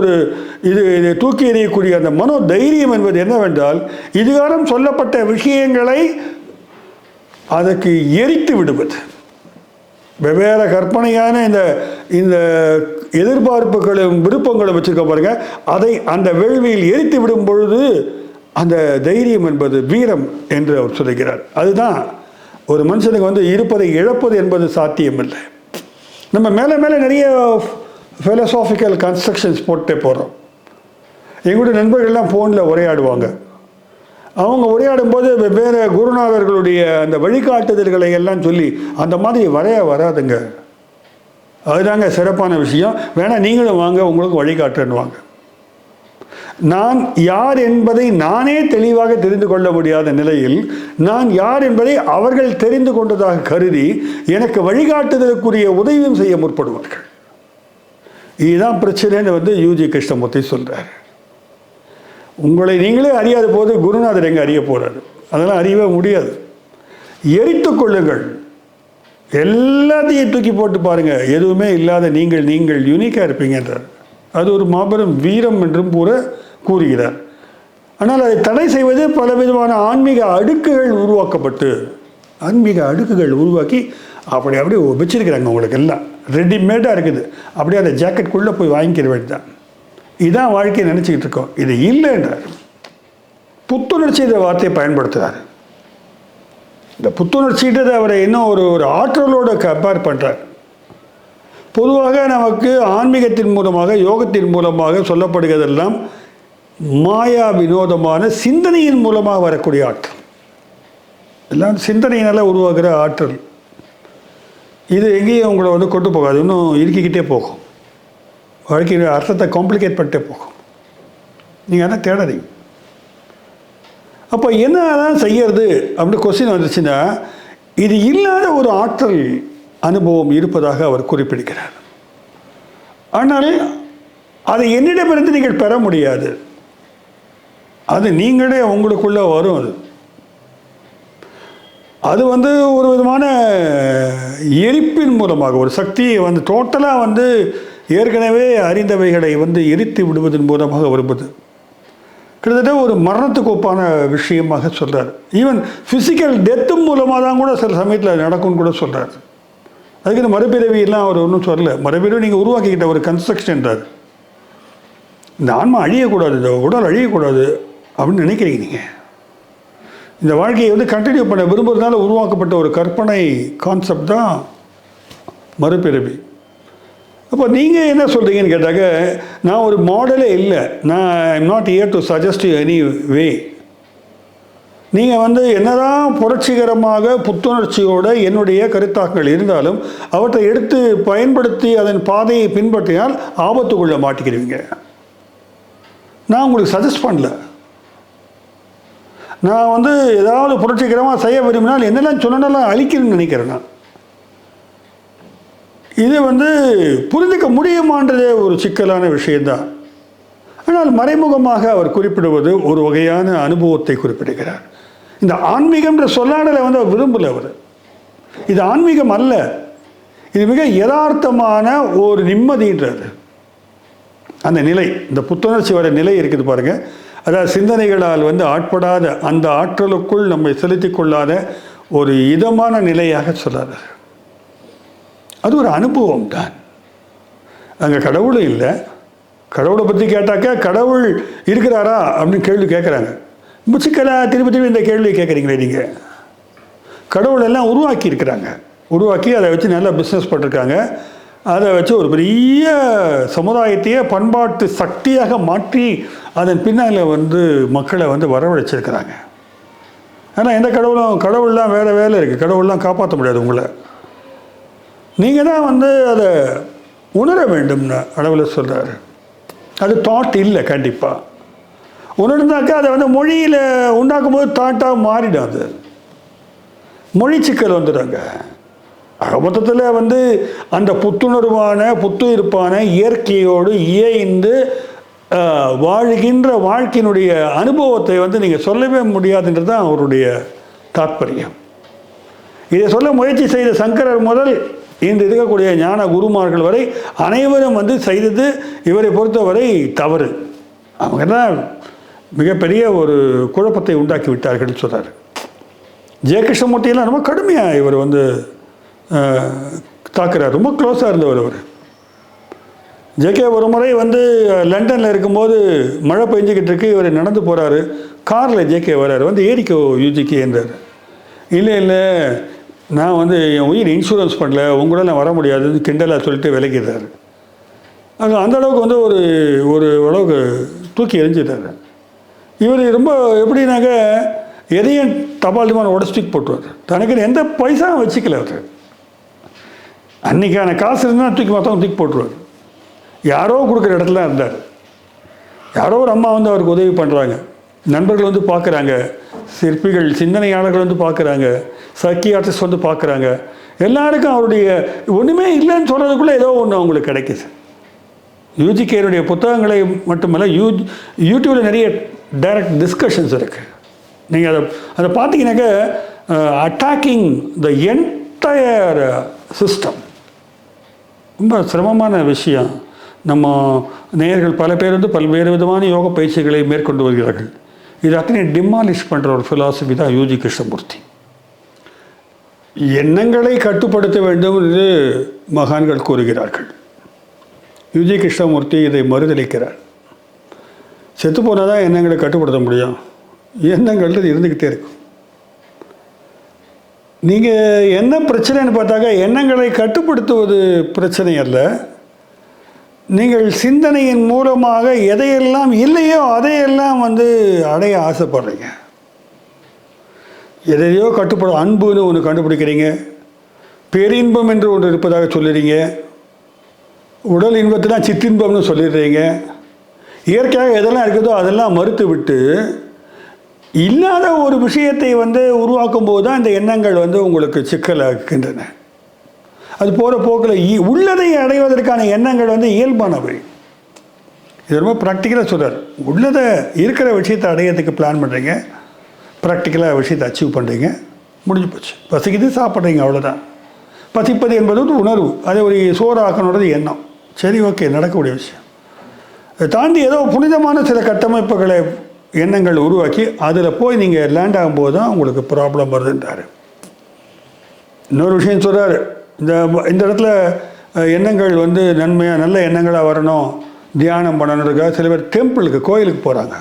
இதை தூக்கி எறியக்கூடிய அந்த மனோ தைரியம் என்பது என்னவென்றால், இதுகாலம் சொல்லப்பட்ட விஷயங்களை அதற்கு எரித்து விடுவது. வெவ்வேறு கற்பனையான இந்த இந்த எதிர்பார்ப்புகளும் விருப்பங்களும் வச்சுருக்க பாருங்க, அதை அந்த வேள்வியில் எரித்து விடும் பொழுது அந்த தைரியம் என்பது வீரம் என்று அவர் சொல்லுகிறார். அதுதான் ஒரு மனுஷனுக்கு வந்து இருப்பதை இழப்பது என்பது சாத்தியமில்லை. நம்ம மேலே மேலே நிறைய ஃபிலசாபிக்கல் கன்ஸ்ட்ரக்ஷன்ஸ் போட்டே போகிறோம். எங்களுடைய நண்பர்கள்லாம் ஃபோனில் உரையாடுவாங்க. அவங்க உரையாடும்போது வெவ்வேறு குருநாதர்களுடைய அந்த வழிகாட்டுதல்களை எல்லாம் சொல்லி அந்த மாதிரி வராதுங்க. அதுதாங்க சிறப்பான விஷயம். வேணால் நீங்களும் வாங்க, உங்களுக்கு வழிகாட்டுன்னுவாங்க. நான் யார் என்பதை நானே தெளிவாக தெரிந்து கொள்ள முடியாத நிலையில் நான் யார் என்பதை அவர்கள் தெரிந்து கொண்டதாக கருதி எனக்கு வழிகாட்டுதலுக்குரிய உதவியும் செய்ய முற்படுவார்கள். இதுதான் பிரச்சனைன்னு வந்து யூஜி கிருஷ்ணமூர்த்தி சொல்கிறார். உங்களை நீங்களே அறியாத போது குருநாதர் எங்கே அறிய போகிறாரு? அதெல்லாம் அறியவே முடியாது. எரித்து கொள்ளுங்கள், எல்லாத்தையும் தூக்கி போட்டு பாருங்கள், எதுவுமே இல்லாத நீங்கள் யூனிக்காக இருப்பீங்கன்றார். அது ஒரு மாபெரும் வீரம் என்றும் கூறுகிறார். ஆனால் அதை தடை செய்வது பலவிதமான ஆன்மீக அடுக்குகள் உருவாக்கி அப்படியே வச்சிருக்கிறாங்க. உங்களுக்கு எல்லாம் ரெடிமேடாக இருக்குது. அப்படியே அந்த ஜாக்கெட்டுக்குள்ளே போய் வாங்கிக்கிற வேண்டியதான். இதுதான் வாழ்க்கையை நினச்சிக்கிட்டு இருக்கோம். இது இல்லைன்றார். புத்துணர்ச்சி இந்த வார்த்தையை பயன்படுத்துகிறார். இந்த புத்துணர்ச்சின்றது அவரை இன்னும் ஒரு ஆற்றலோடு கம்பேர் பண்ணுறார். பொதுவாக நமக்கு ஆன்மீகத்தின் மூலமாக, யோகத்தின் மூலமாக சொல்லப்படுகிறதெல்லாம் மாயா வினோதமான சிந்தனையின் மூலமாக வரக்கூடிய ஆற்றல். எல்லாம் சிந்தனையினால் உருவாகிற ஆற்றல். இது எங்கேயும் உங்களை வந்து கொண்டு போகாது, இன்னும் இருக்கிக்கிட்டே போகும். வாழ்க்கையில் அர்த்தத்தை காம்ப்ளிகேட் பண்ணிட்டே போகும். நீங்கள் அதான் தேடாதீங்க. அப்போ என்ன தான் செய்யறது அப்படின்னு கொஸ்டின் வந்துச்சுன்னா, இது இல்லாத ஒரு ஆற்றல் அனுபவம் இருப்பதாக அவர் குறிப்பிடுகிறார். ஆனால் அதை என்னிடமிருந்து நீங்கள் பெற முடியாது. அது நீங்களே உங்களுக்குள்ளே வரும். அது வந்து ஒரு விதமான எரிப்பின் மூலமாக ஒரு சக்தியை வந்து டோட்டலாக வந்து ஏற்கனவே அறிந்தவைகளை வந்து எரித்து விடுவதன் மூலமாக வருவது. கிட்டத்தட்ட ஒரு மரணத்துக்கு ஒப்பான விஷயமாக சொல்கிறார். ஈவன் ஃபிசிக்கல் டெத்து மூலமாக தான் கூட சில சமயத்தில் நடக்கும்னு கூட சொல்கிறார். அதுக்கு இந்த மறுபிறவியெல்லாம் அவர் ஒன்றும் சொல்லலை. மறுபிறவி நீங்கள் உருவாக்கிக்கிட்ட ஒரு கன்ஸ்ட்ரக்ஷன்றார். இந்த ஆன்மா அழியக்கூடாது, இந்த உடல் அழியக்கூடாது அப்படின்னு நினைக்கிறீங்க. நீங்கள் இந்த வாழ்க்கையை வந்து கண்டினியூ பண்ண விரும்புறதுனால உருவாக்கப்பட்ட ஒரு கற்பனை கான்செப்ட் தான் மறுபிறவி. அப்போ நீங்கள் என்ன சொல்கிறீங்கன்னு கேட்டாக்க, நான் ஒரு மாடலே இல்லை, நான் I'm not here to suggest you any வே. நீங்கள் வந்து என்னதான் புரட்சிகரமாக புத்துணர்ச்சியோடு என்னுடைய கருத்தாக்கள் இருந்தாலும் அவற்றை எடுத்து பயன்படுத்தி அதன் பாதையை பின்பற்றினால் ஆபத்துக்குள்ளே மாட்டிக்கிறீங்க. நான் உங்களுக்கு சஜஸ்ட் பண்ணல. நான் வந்து ஏதாவது புரட்சிகரமாக செய்ய விரும்பினால் என்னெல்லாம் சொன்னாலும் அழிக்கணும்னு நினைக்கிறேன். நான் இது வந்து புரிந்துக்க முடியுமான்றதே ஒரு சிக்கலான விஷயம்தான். ஆனால் மறைமுகமாக அவர் குறிப்பிடுவது ஒரு வகையான அனுபவத்தை குறிப்பிடுகிறார். இந்த ஆன்மீகம்ன்ற சொல்லாடலை வந்து அவர் விரும்பல. அவர் இது ஆன்மீகம் அல்ல, இது மிக யதார்த்தமான ஒரு நிம்மதின்றது. அந்த நிலை, இந்த புத்துணர்ச்சி வர நிலை இருக்குது பாருங்க. அதாவது சிந்தனைகளால் வந்து ஆட்படாத அந்த ஆற்றலுக்குள் நம்மை செலுத்தி கொள்ளாத ஒரு இதமான நிலையாக சொல்லாது. அது ஒரு அனுபவம் தான். அங்கே கடவுளும் இல்லை. கடவுளை பற்றி கேட்டாக்க கடவுள் இருக்கிறாரா அப்படின்னு கேள்வி கேட்குறாங்க. முச்சிக்கலாக திருப்பி இந்த கேள்வி கேட்குறீங்களே நீங்கள். கடவுள் எல்லாம் உருவாக்கி இருக்கிறாங்க, உருவாக்கி அதை வச்சு நல்லா பிஸ்னஸ் பண்ணிருக்காங்க. அதை வச்சு ஒரு பெரிய சமுதாயத்தையே பண்பாட்டு சக்தியாக மாற்றி அதன் பின்னால் வந்து மக்களை வந்து வரவழைச்சிருக்கிறாங்க. ஆனால் எந்த கடவுள்லாம் வேறு வேலை இருக்குது. கடவுள்லாம் காப்பாற்ற முடியாது உங்களை. நீங்கள் தான் வந்து அதை உணர வேண்டும்னு அளவில் சொல்கிறாரு. அது தாட் இல்லை. கண்டிப்பாக உணர்ந்தாக்கா அதை வந்து மொழியில் உண்டாக்கும் போது தாட்டாக மாறிடும். அது மொழி சிக்கல் வந்துடுறாங்க. மொத்தத்தில் வந்து அந்த புத்துயிருப்பான இயற்கையோடு இயைந்து வாழ்கின்ற வாழ்க்கையினுடைய அனுபவத்தை வந்து நீங்கள் சொல்லவே முடியாதுன்றது தான் அவருடைய தாற்பயம். இதை சொல்ல முயற்சி செய்த சங்கரர் முதல் இன்று இருக்கக்கூடிய ஞான குருமார்கள் வரை அனைவரும் வந்து செய்தது இவரை பொறுத்தவரை தவறு. அவங்க தான் மிகப்பெரிய ஒரு குழப்பத்தை உண்டாக்கி விட்டார்கள் சொல்கிறார். ஜெய கிருஷ்ணமூர்த்தியெல்லாம் ரொம்ப கடுமையாக இவர் வந்து தாக்குறார். ரொம்ப க்ளோஸாக இருந்தவர் அவர். ஜேகே ஒரு முறை வந்து லண்டனில் இருக்கும்போது மழை பெஞ்சிக்கிட்டு இருக்கு, இவர் நடந்து போகிறாரு, காரில் ஜேகே வர்றாரு, வந்து ஏறிக்கோ யூஜிக்கு என்றார். இல்லை இல்லை நான் வந்து என் உயிர் இன்சூரன்ஸ் பண்ணல, உங்களோட நான் வர முடியாதுன்னு கிண்டலாக சொல்லிட்டு விலகிடுறாரு. அது அந்த அளவுக்கு வந்து ஒரு அளவுக்கு தூக்கி எரிஞ்சிட்டாரு. இவர் ரொம்ப எப்படின்னாக்க எதையும் தபால் டிமான் உடச்சிட்டு போட்டுருவார். தனக்கு எந்த பைசாவும் வச்சுக்கல அவர். அன்றைக்கான காசு இருந்தால் தூக்கி மொத்தம் தூக்கி போட்டுருவார். யாரோ கொடுக்குற இடத்துல இருந்தார். யாரோ ஒரு அம்மா வந்து அவருக்கு உதவி பண்ணுறாங்க, நண்பர்கள் வந்து பார்க்குறாங்க, சிற்பிகள் சிந்தனையாளர்கள் வந்து பார்க்குறாங்க, சைக்கியாட்ரிஸ்ட் வந்து பார்க்குறாங்க. எல்லாருக்கும் அவருடைய ஒன்றுமே இல்லைன்னு சொல்கிறதுக்குள்ளே ஏதோ ஒன்று அவங்களுக்கு கிடைக்குது. யூஜிகேருடைய புத்தகங்களை மட்டுமல்ல, யூடியூப்பில் நிறைய டைரக்ட் டிஸ்கஷன்ஸ் இருக்குது. நீங்கள் அதை பார்த்தீங்கன்னாக்க அட்டாக்கிங் த என்டையர் சிஸ்டம் ரொம்ப சிரமமான விஷயம். நம்ம நேயர்கள் பல பேர் வந்து பல்வேறு விதமான யோக பயிற்சிகளை மேற்கொண்டு வருகிறார்கள். இது அத்தனை டிமாலிஷ் பண்ணுற ஒரு ஃபிலாசபி தான் யூஜி கிருஷ்ணமூர்த்தி. எண்ணங்களை கட்டுப்படுத்த வேண்டும் என்று மகான்கள் கூறுகிறார்கள். யூஜி கிருஷ்ணமூர்த்தி இதை மறுதளிக்கிறார். செத்து போனால் தான் எண்ணங்களை கட்டுப்படுத்த முடியும். எண்ணங்கள் இருந்துக்கிட்டே இருக்கும். நீங்கள் என்ன பிரச்சனைன்னு பார்த்தாக்கா எண்ணங்களை கட்டுப்படுத்துவது பிரச்சனை அல்ல. நீங்கள் சிந்தனையின் மூலமாக எதையெல்லாம் இல்லையோ அதையெல்லாம் வந்து அடைய ஆசைப்படுறீங்க. எதையோ அன்புன்னு ஒன்று கண்டுபிடிக்கிறீங்க, பேரின்பம் என்று ஒன்று இருப்பதாக சொல்லுறீங்க, உடல் இன்பத்தில் சிற்றின்பம்னு சொல்லிடுறீங்க. இயற்கையாக எதெல்லாம் இருக்குதோ அதெல்லாம் மறுத்து விட்டு இல்லாத ஒரு விஷயத்தை வந்து உருவாக்கும் போது தான் இந்த எண்ணங்கள் வந்து உங்களுக்கு சிக்கலாகின்றன. அது போகிற போக்கில் உள்ளதை அடைவதற்கான எண்ணங்கள் வந்து இயல்பானவை. இது ரொம்ப ப்ராக்டிக்கலாக சொல்கிறார். உள்ளதை இருக்கிற விஷயத்தை அடையிறதுக்கு பிளான் பண்ணுறீங்க, ப்ராக்டிக்கலாக விஷயத்தை அச்சீவ் பண்ணுறீங்க, முடிஞ்சு போச்சு. பசிக்குது சாப்பிட்றீங்க, அவ்வளோதான். பசிப்பது என்பது ஒரு உணர்வு, அதை ஒரு சோறு ஆக்கணுன்றது எண்ணம். சரி, ஓகே, நடக்கக்கூடிய விஷயம். அதை தாண்டி ஏதோ புனிதமான சில கட்டமைப்புகளை எண்ணங்கள் உருவாக்கி அதில் போய் நீங்கள் லேண்ட் ஆகும்போது தான் உங்களுக்கு ப்ராப்ளம் வருதுன்றார். இன்னொரு விஷயம் சொல்கிறார். இந்த இடத்துல எண்ணங்கள் வந்து நன்மையாக நல்ல எண்ணங்களாக வரணும், தியானம் பண்ணணுன்றதுக்காக சில பேர் டெம்பிளுக்கு கோயிலுக்கு போகிறாங்க.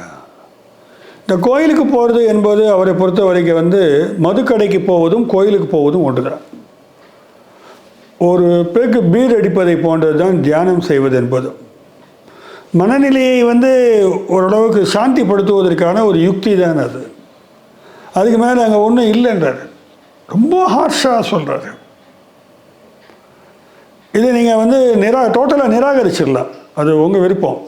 இந்த கோயிலுக்கு போகிறது என்பது அவரை பொறுத்த வரைக்கும் வந்து மதுக்கடைக்கு போவதும் கோயிலுக்கு போவதும் ஒன்று தான். ஒரு பேருக்கு பீர் அடிப்பதை போன்றது தான் தியானம் செய்வது என்பது. மனநிலையை வந்து ஓரளவுக்கு சாந்திப்படுத்துவதற்கான ஒரு யுக்தி தான் அது. அதுக்கு மேலே அங்கே ஒன்றும் இல்லைன்றார். ரொம்ப ஹார்ஷாக சொல்கிறாரு. இதை நீங்கள் வந்து டோட்டலாக நிராகரிச்சிடலாம், அது உங்கள் விருப்பம்.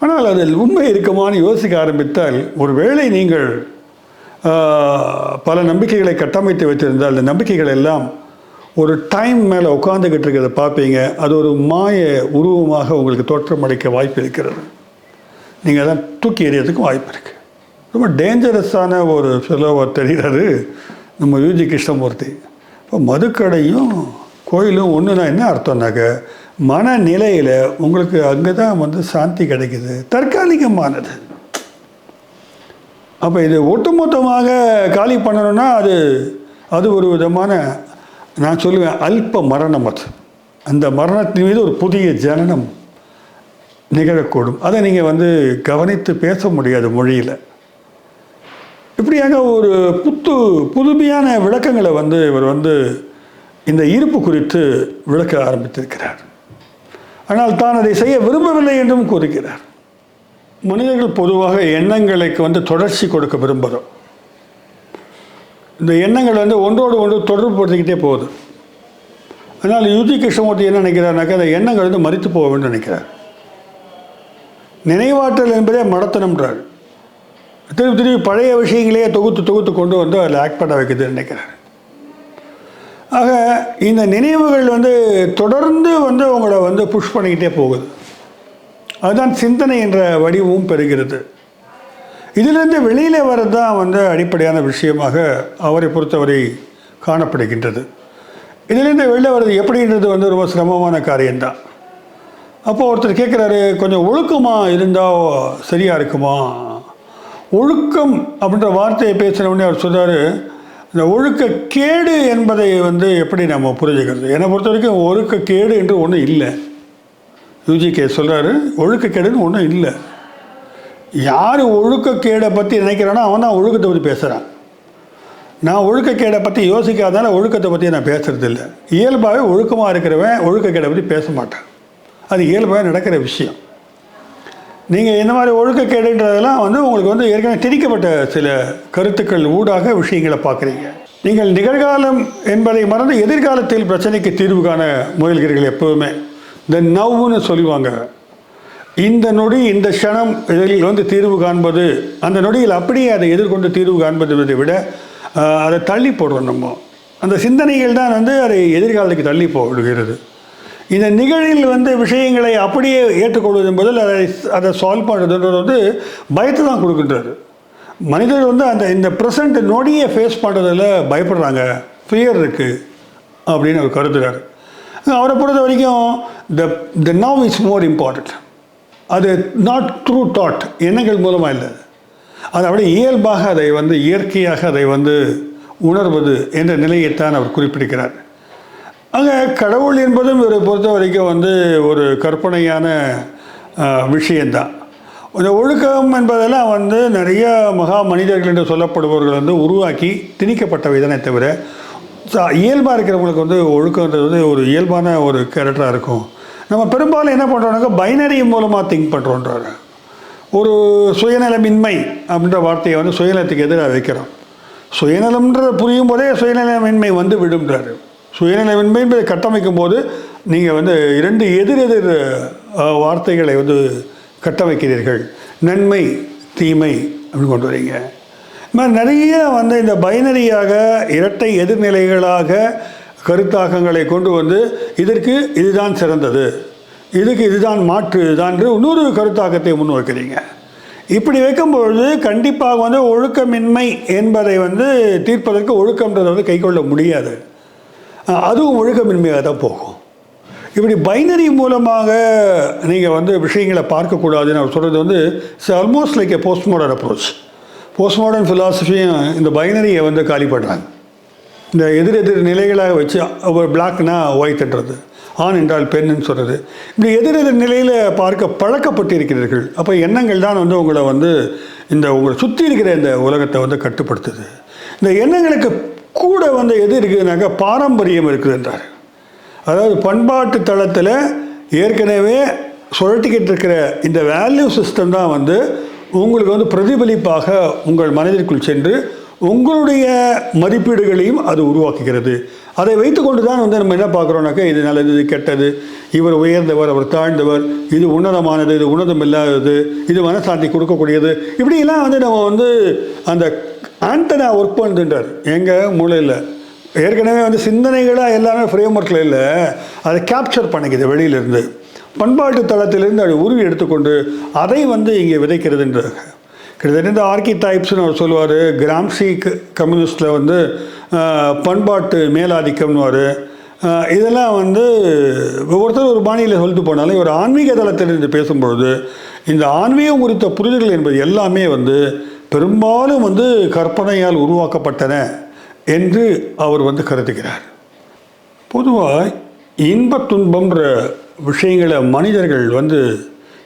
ஆனால் அதில் உண்மை இருக்குமான்னு யோசிக்க ஆரம்பித்தால், ஒரு வேளை நீங்கள் பல நம்பிக்கைகளை கட்டமைத்து வைத்திருந்தால் அந்த நம்பிக்கைகள் எல்லாம் ஒரு டைம் மேலே உட்காந்துக்கிட்டு இருக்கிறத பார்ப்பீங்க. அது ஒரு மாய உருவமாக உங்களுக்கு தோற்றம் அளிக்க வாய்ப்பு இருக்கிறது. நீங்கள் அதான் தூக்கி எறியறதுக்கும் வாய்ப்பு இருக்குது. ரொம்ப டேஞ்சரஸான ஒரு ஃபெலோவாக தெரிகிறாரு நம்ம யூஜி கிருஷ்ணமூர்த்தி. இப்போ மதுக்கடையும் கோயிலும் ஒன்றுனா என்ன அர்த்தம்னாக்க, மனநிலையில் உங்களுக்கு அங்கே தான் வந்து சாந்தி கிடைக்குது, தற்காலிகமானது. அப்போ இது ஒட்டுமொத்தமாக காலி பண்ணணும்னா அது ஒரு விதமான, நான் சொல்லுவேன், அல்ப மரணம். அது அந்த மரணத்தின் மீது ஒரு புதிய ஜனனம் நிகழக்கூடும். அதை நீங்கள் வந்து கவனித்து பேச முடியாது மொழியில். இப்படியாக ஒரு புதுமையான விளக்கங்களை வந்து இவர் வந்து இந்த இருப்பு குறித்து விளக்க ஆரம்பித்திருக்கிறார். ஆனால் தான் அதை செய்ய விரும்பவில்லை என்றும் கூறுகிறார். மனிதர்கள் பொதுவாக எண்ணங்களுக்கு வந்து தொடர்ச்சி கொடுக்க விரும்புகிறோம். இந்த எண்ணங்கள் வந்து ஒன்றோடு ஒன்று தொடர்பு படுத்திக்கிட்டே போகுது. அதனால் யூஜி கிருஷ்ணமூர்த்தி என்ன நினைக்கிறார்னாக்கா, அந்த எண்ணங்கள் வந்து மறித்து போக வேண்டும் நினைக்கிறார். நினைவாற்றல் என்பதே மடத்தனம்ன்றார். திருப்பி பழைய விஷயங்களையே தொகுத்து கொண்டு வந்து அதில் ஆக்ட் பண்ண வைக்குதுன்னு நினைக்கிறார். ஆக இந்த நினைவுகள் வந்து தொடர்ந்து வந்து உங்களை வந்து புஷ் பண்ணிக்கிட்டே போகுது. அதுதான் சிந்தனை என்ற வடிவமும் பெறுகிறது. இதிலிருந்து வெளியில் வர்றது தான் வந்து அடிப்படையான விஷயமாக அவரை பொறுத்தவரை காணப்படுகின்றது. இதிலிருந்து வெளியில் வர்றது எப்படின்றது வந்து ரொம்ப சிரமமான காரியம்தான். அப்போது ஒருத்தர் கேட்குறாரு, கொஞ்சம் ஒழுக்கமாக இருந்தால் சரியாக இருக்குமா? ஒழுக்கம் அப்படின்ற வார்த்தையை பேசின உடனே அவர் சொல்கிறாரு, இந்த ஒழுக்கக்கேடு என்பதை வந்து எப்படி நம்ம புரிஞ்சுக்கிறது? என்னை பொறுத்த வரைக்கும் ஒழுக்கக்கேடு என்று ஒன்றும் இல்லை. யூஜிகே சொல்கிறாரு, ஒழுக்கக்கேடுன்னு ஒன்றும் இல்லை. யார் ஒழுக்கக்கேடை பற்றி நினைக்கிறானோ அவன் தான் ஒழுக்கத்தை பற்றி பேசுகிறான். நான் ஒழுக்கக்கேடை பற்றி யோசிக்காதனால ஒழுக்கத்தை பற்றி நான் பேசுகிறதில்ல. இயல்பாகவே ஒழுக்கமாக இருக்கிறவன் ஒழுக்கக்கேடை பற்றி பேச மாட்டான். அது இயல்பாக நடக்கிற விஷயம். நீங்கள் இந்த மாதிரி ஒழுக்கக்கேடுன்றதெல்லாம் வந்து உங்களுக்கு வந்து ஏற்கனவே திணிக்கப்பட்ட சில கருத்துக்கள் ஊடாக விஷயங்களை பார்க்குறீங்க. நீங்கள் நிகழ்காலம் என்பதை மறந்து எதிர்காலத்தில் பிரச்சனைக்கு தீர்வு காண முயல்கிறீர்கள். எப்போவுமே இந்த நவ்வுன்னு சொல்லுவாங்க. இந்த நொடி, இந்த க்ஷணம் இதில் வந்து தீர்வு காண்பது, அந்த நொடியில் அப்படியே அதை எதிர்கொண்டு தீர்வு காண்பதை விட அதை தள்ளி போடுறோம். நம்ம அந்த சிந்தனைகள் தான் வந்து அதை எதிர்காலத்துக்கு தள்ளி போடுகிறது. இந்த நிகழில் வந்து விஷயங்களை அப்படியே ஏற்றுக்கொள்வது என்பதில் அதை சால்வ் பண்ணுறதுன்றது வந்து பயத்தை தான் கொடுக்கின்றது. மனிதர்கள் வந்து இந்த ப்ரெசண்ட் நொடியை ஃபேஸ் பண்ணுறதில் பயப்படுறாங்க, ஃபியர் இருக்குது அப்படின்னு அவர் கருதுகிறார். அவரை பொறுத்த வரைக்கும் த நவ் இஸ் மோர் இம்பார்ட்டன்ட். அது நாட் த்ரூ தாட், எண்ணங்கள் மூலமாக இல்லை, அது அப்படியே இயல்பாக அதை வந்து இயற்கையாக அதை வந்து உணர்வது என்ற நிலையைத்தான் அவர் குறிப்பிடுகிறார். அங்கே கடவுள் என்பதும் இவரை பொறுத்த வரைக்கும் வந்து ஒரு கற்பனையான விஷயந்தான். இந்த ஒழுக்கம் என்பதெல்லாம் வந்து நிறைய மகா மனிதர்கள் என்று சொல்லப்படுபவர்கள் வந்து உருவாக்கி திணிக்கப்பட்டவை தானே தவிர, இயல்பாக இருக்கிறவங்களுக்கு வந்து ஒழுக்கன்றது வந்து ஒரு இயல்பான ஒரு கேரக்டராக இருக்கும். நம்ம பெரும்பாலும் என்ன பண்ணுறோம்னாக்கா பைனரி மூலமாக திங்க் பண்ணுறோன்றாரு. ஒரு சுயநலமின்மை அப்படின்ற வார்த்தையை வந்து சுயநலத்துக்கு எதிராக வைக்கிறோம். சுயநலம்ன்றது புரியும் போதே சுயநலமின்மை வந்து விடும்ன்றாரு. சுயநலமின்மை கட்டமைக்கும் போது நீங்கள் வந்து இரண்டு எதிரெதிர் வார்த்தைகளை வந்து கட்டமைக்கிறீர்கள். நன்மை தீமை அப்படின்னு கொண்டு வரீங்க. இது மாதிரி நிறைய வந்து இந்த பைனரியாக இரட்டை எதிர்நிலைகளாக கருத்தாக்கங்களை கொண்டு வந்து இதற்கு இதுதான் சிறந்தது, இதுக்கு இதுதான் மாற்று இதுதான் என்று இன்னொரு கருத்தாக்கத்தை முன்வைக்கிறீங்க. இப்படி வைக்கும்பொழுது கண்டிப்பாக வந்து ஒழுக்கமின்மை என்பதை வந்து தீர்ப்பதற்கு ஒழுக்கம்ன்றதை வந்து கை கொள்ள முடியாது. அதுவும் ஒழுக்கமின்மையாக தான் போகும். இப்படி பைனரி மூலமாக நீங்கள் வந்து விஷயங்களை பார்க்கக்கூடாதுன்னு அவர் சொல்கிறது வந்து it's almost like a post modern approach. Post modern ஃபிலாசபியும் இந்த பைனரியை வந்து காலி பண்ணுறாங்க. இந்த எதிரெதிர் நிலைகளாக வச்சு பிளாக்னா ஒயிட்ன்றது, ஆண் என்றால் பெண்ணுன்னு சொல்கிறது, இப்படி எதிரெதிர் நிலையில் பார்க்க பழக்கப்பட்டிருக்கிறீர்கள். அப்போ எண்ணங்கள் தான் வந்து உங்களை வந்து உங்களை சுற்றி இருக்கிற இந்த உலகத்தை வந்து கட்டுப்படுத்துது. இந்த எண்ணங்களுக்கு கூட வந்து எது இருக்குதுனாக்கா பாரம்பரியம் இருக்குதுன்றார். அதாவது பண்பாட்டு தளத்தில் ஏற்கனவே சுழட்டிக்கிட்டு இருக்கிற இந்த வேல்யூ சிஸ்டம் தான் வந்து உங்களுக்கு வந்து பிரதிபலிப்பாக உங்கள் மனதிற்குள் சென்று உங்களுடைய மதிப்பீடுகளையும் அது உருவாக்குகிறது. அதை வைத்துக்கொண்டு தான் வந்து நம்ம என்ன பார்க்குறோம்னாக்கா இது நல்லது, இது கெட்டது, இவர் உயர்ந்தவர், அவர் தாழ்ந்தவர், இது உன்னதமானது, இது உன்னதம் இல்லாதது, இது மனசாந்தி கொடுக்கக்கூடியது, இப்படிலாம் வந்து நம்ம வந்து அந்த ஆண்டனா ஒர்க் பண்ணுதுன்றார். எங்கள் மூளையில் ஏற்கனவே வந்து சிந்தனைகளாக எல்லாமே ஃப்ரேம் ஒர்க்கில் இல்லை, அதை கேப்சர் பண்ணிக்குது வெளியிலேருந்து, பண்பாட்டு தளத்திலிருந்து அதை உருவி எடுத்துக்கொண்டு அதை வந்து இங்கே விதைக்கிறதுன்றது. கிட்டத்தட்ட இந்த ஆர்கிடைப்ஸ்னு அவர் சொல்லுவார். கிராம்சி கம்யூனிஸ்டில் வந்து பண்பாட்டு மேலாதிக்கம்னுவார். இதெல்லாம் வந்து ஒவ்வொருத்தரும் ஒரு பாணியில் சொல்லிட்டு போனாலும் ஒரு ஆன்மீக தளத்திலிருந்து பேசும்பொழுது இந்த ஆன்மீகம் குறித்த புரிதல்கள் என்பது எல்லாமே வந்து பெரும்பாலும் வந்து கற்பனையால் உருவாக்கப்பட்டன என்று அவர் வந்து கருதுகிறார். பொதுவாக இன்ப துன்பம்ன்ற விஷயங்களை மனிதர்கள் வந்து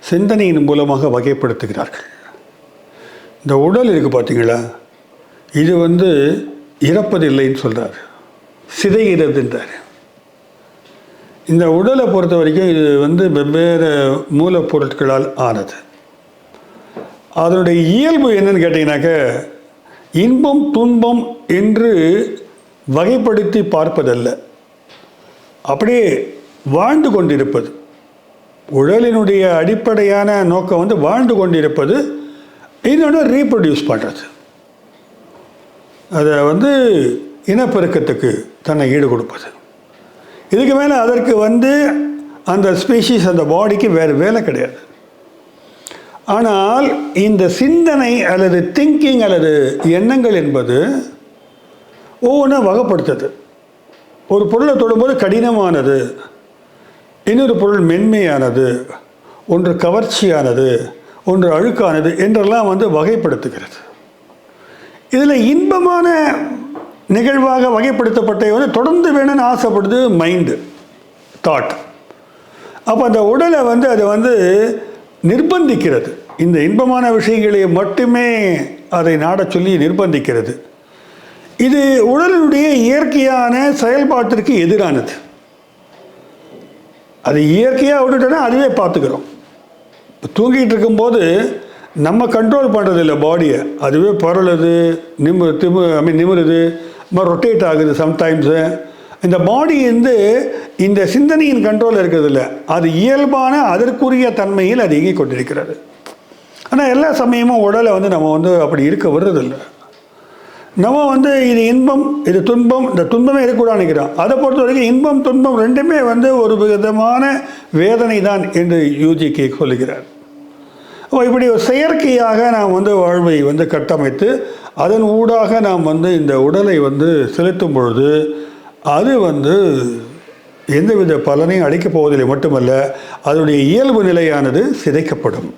சிந்தனையின் மூலமாக வகைப்படுத்துகிறார்கள். இந்த உடல் இருக்குது பார்த்தீங்களா, இது வந்து இறப்பதில்லைன்னு சொல்கிறார், சிதைகிறதுன்றார். இந்த உடலை பொறுத்த வரைக்கும் இது வந்து வெவ்வேறு மூலப்பொருட்களால் ஆனது. அதனுடைய இயல்பு என்னன்னு கேட்டிங்கனாக்க இன்பம் துன்பம் என்று வகைப்படுத்தி பார்ப்பதல்ல, அப்படியே வாழ்ந்து கொண்டிருப்பது. உடலினுடைய அடிப்படையான நோக்கம் வந்து வாழ்ந்து கொண்டிருப்பது, இன்னொன்று ரீப்ரொடியூஸ் பண்ணுறது, அதை வந்து இனப்பெருக்கத்துக்கு தன்னை ஈடு கொடுப்பது. இதுக்கு மேலே அதற்கு வந்து அந்த ஸ்பீஷீஸ் அந்த பாடிக்கு வேறு வேலை கிடையாது. ஆனால் இந்த சிந்தனை அல்லது திங்கிங் அல்லது எண்ணங்கள் என்பது ஒவ்வொன்றா வகைப்படுத்துது. ஒரு பொருளை தொடும்போது கடினமானது, இன்னொரு பொருள் மென்மையானது, ஒன்று கவர்ச்சியானது, ஒன்று அழுக்கானது என்றெல்லாம் வந்து வகைப்படுத்துகிறது. இதில் இன்பமான நிகழ்வாக வகைப்படுத்தப்பட்ட வந்து தொடர்ந்து வேணும்னு ஆசைப்படுது மைண்டு, தாட். அப்போ அந்த உடலை வந்து அதை வந்து நிர்பந்திக்கிறது. இந்த இன்பமான விஷயங்களை மட்டுமே அதை நாடச் சொல்லி நிர்பந்திக்கிறது. இது உடலுடைய இயற்கையான செயல்பாட்டிற்கு எதிரானது. அது இயற்கையாக விட்டுட்டோன்னா அதுவே பார்த்துக்கிறோம். தூங்கிட்டு இருக்கும்போது நம்ம கண்ட்ரோல் பண்ணுறதில்ல பாடியை, அதுவே பரளுது, நிமிருது, ரொட்டேட் ஆகுது சம்டைம்ஸு. இந்த பாடி வந்து இந்த சிந்தனையின் கண்ட்ரோல் இருக்கிறதில்ல, அது இயல்பான அதற்குரிய தன்மையில் அது இயங்கிக் கொண்டிருக்கிறது. ஆனால் எல்லா சமயமும் உடலை வந்து நம்ம வந்து அப்படி இருக்க வர்றதில்லை. நம்ம வந்து இது இன்பம், இது துன்பம், இந்த துன்பமே இருக்கக்கூடாது நினைக்கிறோம். அதை பொறுத்த வரைக்கும் இன்பம் துன்பம் ரெண்டுமே வந்து ஒரு விதமான வேதனை தான் என்று யூஜிகே சொல்லுகிறார். அப்போ இப்படி ஒரு செயற்கையாக நாம் வந்து வாழ்வை வந்து கட்டமைத்து அதன் ஊடாக நாம் வந்து இந்த உடலை வந்து செலுத்தும் பொழுது அது வந்து எந்தவித பலனையும் அளிக்கப் போவதில்லை. மட்டுமல்ல, அதனுடைய இயல்பு நிலையானது சிதைக்கப்படும்.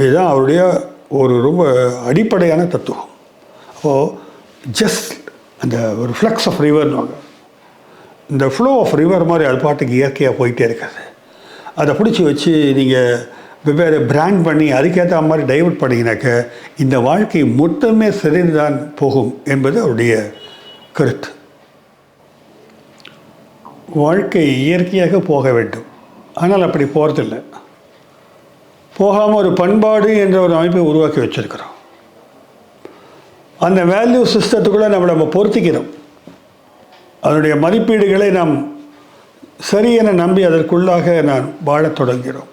இதுதான் அவருடைய ஒரு ரொம்ப அடிப்படையான தத்துவம். அப்போது ஜஸ்ட் அந்த ஒரு ஃப்ளக்ஸ் ஆஃப் ரிவர்னுவாங்க, இந்த ஃப்ளோ ஆஃப் ரிவர் மாதிரி அது பாட்டுக்கு இயற்கையாக போயிட்டே இருக்காது. அதை பிடிச்சி வச்சு நீங்கள் வெவ்வேறு பிராண்ட் பண்ணி அதுக்கேற்ற மாதிரி டைவர்ட் பண்ணிங்கனாக்க இந்த வாழ்க்கை மொத்தமே சிதைந்துதான் போகும் என்பது அவருடைய கருத்து. வாழ்க்கை இயற்கையாக போக வேண்டும், ஆனால் அப்படி போகிறதில்லை. போகாமல் ஒரு பண்பாடு என்ற ஒரு அமைப்பை உருவாக்கி வச்சுருக்கிறோம். அந்த வேல்யூ சிஸ்டத்துக்குள்ளே நம்ம பொருத்திக்கிறோம். அதனுடைய மதிப்பீடுகளை நாம் சரி என நம்பி அதற்குள்ளாக நான் வாழத் தொடங்கிறோம்.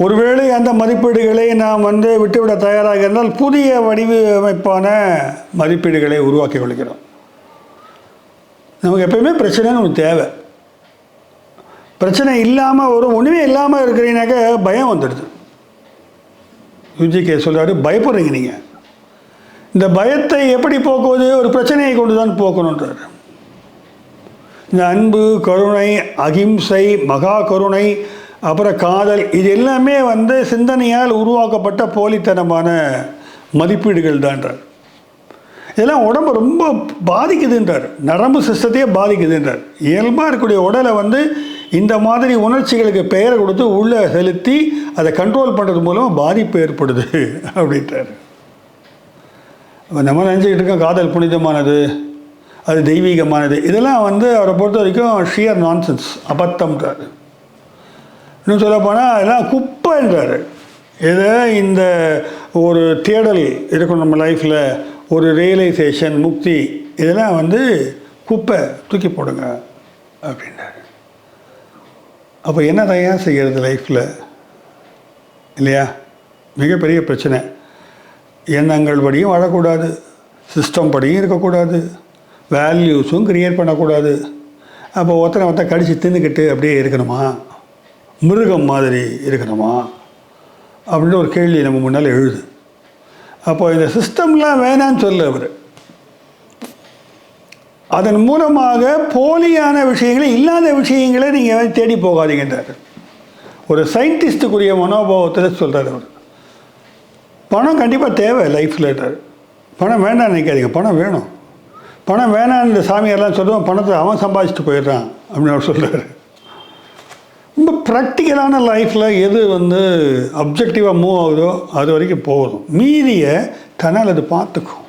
ஒருவேளை அந்த மதிப்பீடுகளை நாம் வந்து விட்டுவிட தயாராக இருந்தால் புதிய வடிவமைப்பான மதிப்பீடுகளை உருவாக்கி கொள்கிறோம். நமக்கு எப்பயுமே பிரச்சனைன்னு நமக்கு தேவை. பிரச்சனை இல்லாமல் ஒரு ஒன்றுமே இல்லாமல் இருக்கிறீங்கனாக்க பயம் வந்துடுது. யூஜிகே சொல்கிறாரு, பயப்படுறீங்க நீங்கள். இந்த பயத்தை எப்படி போக்குவது? ஒரு பிரச்சனையை கொண்டு தான் போக்கணுன்றார். இந்த அன்பு, கருணை, அகிம்சை, மகா கருணை, அப்புறம் காதல், இது எல்லாமே வந்து சிந்தனையால் உருவாக்கப்பட்ட போலித்தனமான மதிப்பீடுகள் தான்றார். இதெல்லாம் உடம்பு ரொம்ப பாதிக்குதுன்றார், நரம்பு சிஸ்டத்தையே பாதிக்குதுன்றார். இயல்பாக இருக்கக்கூடிய உடலை வந்து இந்த மாதிரி உணர்ச்சிகளுக்கு பெயரை கொடுத்து உள்ளே செலுத்தி அதை கண்ட்ரோல் பண்ணுறது மூலமாக பாதிப்பு ஏற்படுது அப்படின்றார். நம்ம நினச்சிக்கிட்டு இருக்கோம் காதல் புனிதமானது, அது தெய்வீகமானது. இதெல்லாம் வந்து அவரை பொறுத்த வரைக்கும் ஷியர் நான்சென்ஸ், அபத்தம்ன்றார். இன்னும் சொல்லப்போனால் அதெல்லாம் குப்பைன்றார். இதை இந்த ஒரு தேடல் இருக்கும் நம்ம லைஃப்பில், ஒரு ரியலைசேஷன், முக்தி, இதெல்லாம் வந்து குப்பை, தூக்கி போடுங்க அப்படின்றார். அப்போ என்ன தான் செய்கிறது லைஃப்பில் இல்லையா? மிகப்பெரிய பிரச்சனை. எண்ணங்கள் படியும் வாழக்கூடாது, சிஸ்டம் படியும் இருக்கக்கூடாது, வேல்யூஸும் க்ரியேட் பண்ணக்கூடாது. அப்போ ஒருத்தனை கடிச்சு தின்னுக்கிட்டு அப்படியே இருக்கணுமா? மிருகம் மாதிரி இருக்கணுமா? அப்படின்னு ஒரு கேள்வி நம்ம முன்னால் எழுது. அப்போ இந்த சிஸ்டம்லாம் வேணான்னு சொல்ல அவர். அதன் மூலமாக போலியான விஷயங்களை, இல்லாத விஷயங்களை நீங்கள் தேடி போகாதீங்கன்றார். ஒரு சயின்டிஸ்டுக்குரிய மனோபாவத்தில் சொல்கிறார் அவர். பணம் கண்டிப்பாக தேவை லைஃப்பில்ன்றார். பணம் வேண்டாம்னு நினைக்காதீங்க, பணம் வேணும். பணம் வேணான்னு இந்த சாமியாரெல்லாம் சொல்லுவோம், பணத்தை அவன் சம்பாதிச்சுட்டு போயிடுறான் அப்படின்னு அவர் சொல்கிறார். ரொம்ப ப்ராக்டிக்கலான லைஃப்பில் எது வந்து அப்ஜெக்டிவாக மூவ் ஆகுதோ அது வரைக்கும் போகணும். மீதியை தன்னால் அது பார்த்துக்கும்.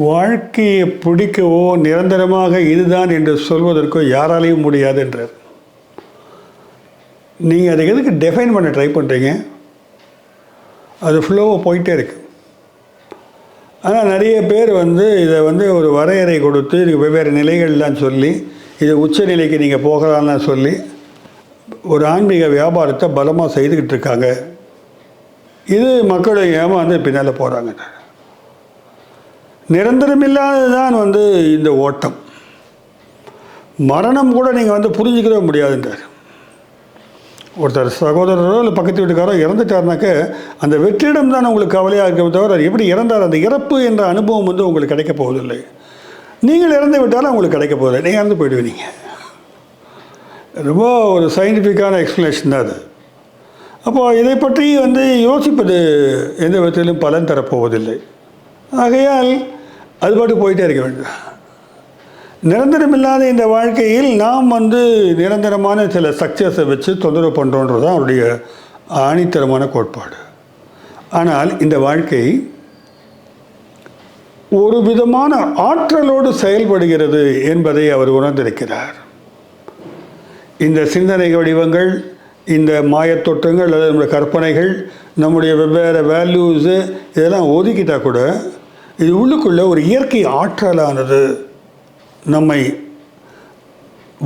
வாழ்க்கையை பிடிக்கவோ நிரந்தரமாக இதுதான் என்று சொல்வதற்கோ யாராலையும் முடியாது என்றார். நீங்கள் அதை எதுக்கு டிஃபைன் பண்ண ட்ரை பண்ணுறீங்க? அது ஃப்ளோவாக போயிட்டே இருக்கு. ஆனால் நிறைய பேர் வந்து இதை வந்து ஒரு வரையறை கொடுத்து இதுக்கு வெவ்வேறு நிலைகள்லாம் சொல்லி இது உச்ச நிலைக்கு நீங்கள் போகலான்னு சொல்லி ஒரு ஆன்மீக வியாபாரத்தை பலமாக செய்துக்கிட்டு இருக்காங்க. இது மக்களை ஏமாந்து பின்னால் போகிறாங்க. நிரந்தரமில்லாதது தான் வந்து இந்த ஓட்டம். மரணம் கூட நீங்கள் வந்து புரிஞ்சிக்கவே முடியாதுன்றார். ஒருத்தர் சகோதரரோ இல்லை பக்கத்து வீட்டுக்காரோ இறந்துட்டாருனாக்க அந்த வெற்றிடம் தான் உங்களுக்கு கவலையாக இருக்க தவிர எப்படி இறந்தார் அந்த இறப்பு என்ற அனுபவம் வந்து உங்களுக்கு கிடைக்க போவதில்லை. நீங்கள் இறந்து விட்டாலும் உங்களுக்கு கிடைக்க போவதில்லை, நீங்கள் இறந்து போயிடுவீங்க. ரொம்ப ஒரு சயின்டிஃபிக்கான எக்ஸ்ப்ளனேஷன் தான் அது. அப்போது இதை பற்றி வந்து யோசிப்பது எந்த விதத்திலும் பலன் தரப்போவதில்லை. ஆகையால் அது பாட்டு போயிட்டே இருக்க வேண்டும். நிரந்தரமில்லாத இந்த வாழ்க்கையில் நாம் நிரந்தரமான சில சக்ஸஸை வச்சு தொந்தரவு பண்ணுறோன்றது தான் அவருடைய ஆணித்தரமான கோட்பாடு. ஆனால் இந்த வாழ்க்கை ஒரு விதமான ஆற்றலோடு செயல்படுகிறது என்பதை அவர் உணர்ந்திருக்கிறார். இந்த சிந்தனை வடிவங்கள், இந்த மாயத்தோற்றங்கள் அல்லது நம்முடைய கற்பனைகள், நம்முடைய வெவ்வேறு வேல்யூஸு இதெல்லாம் ஒதுக்கிட்டால் கூட இது உள்ளுக்குள்ளே ஒரு இயற்கை ஆற்றலானது நம்மை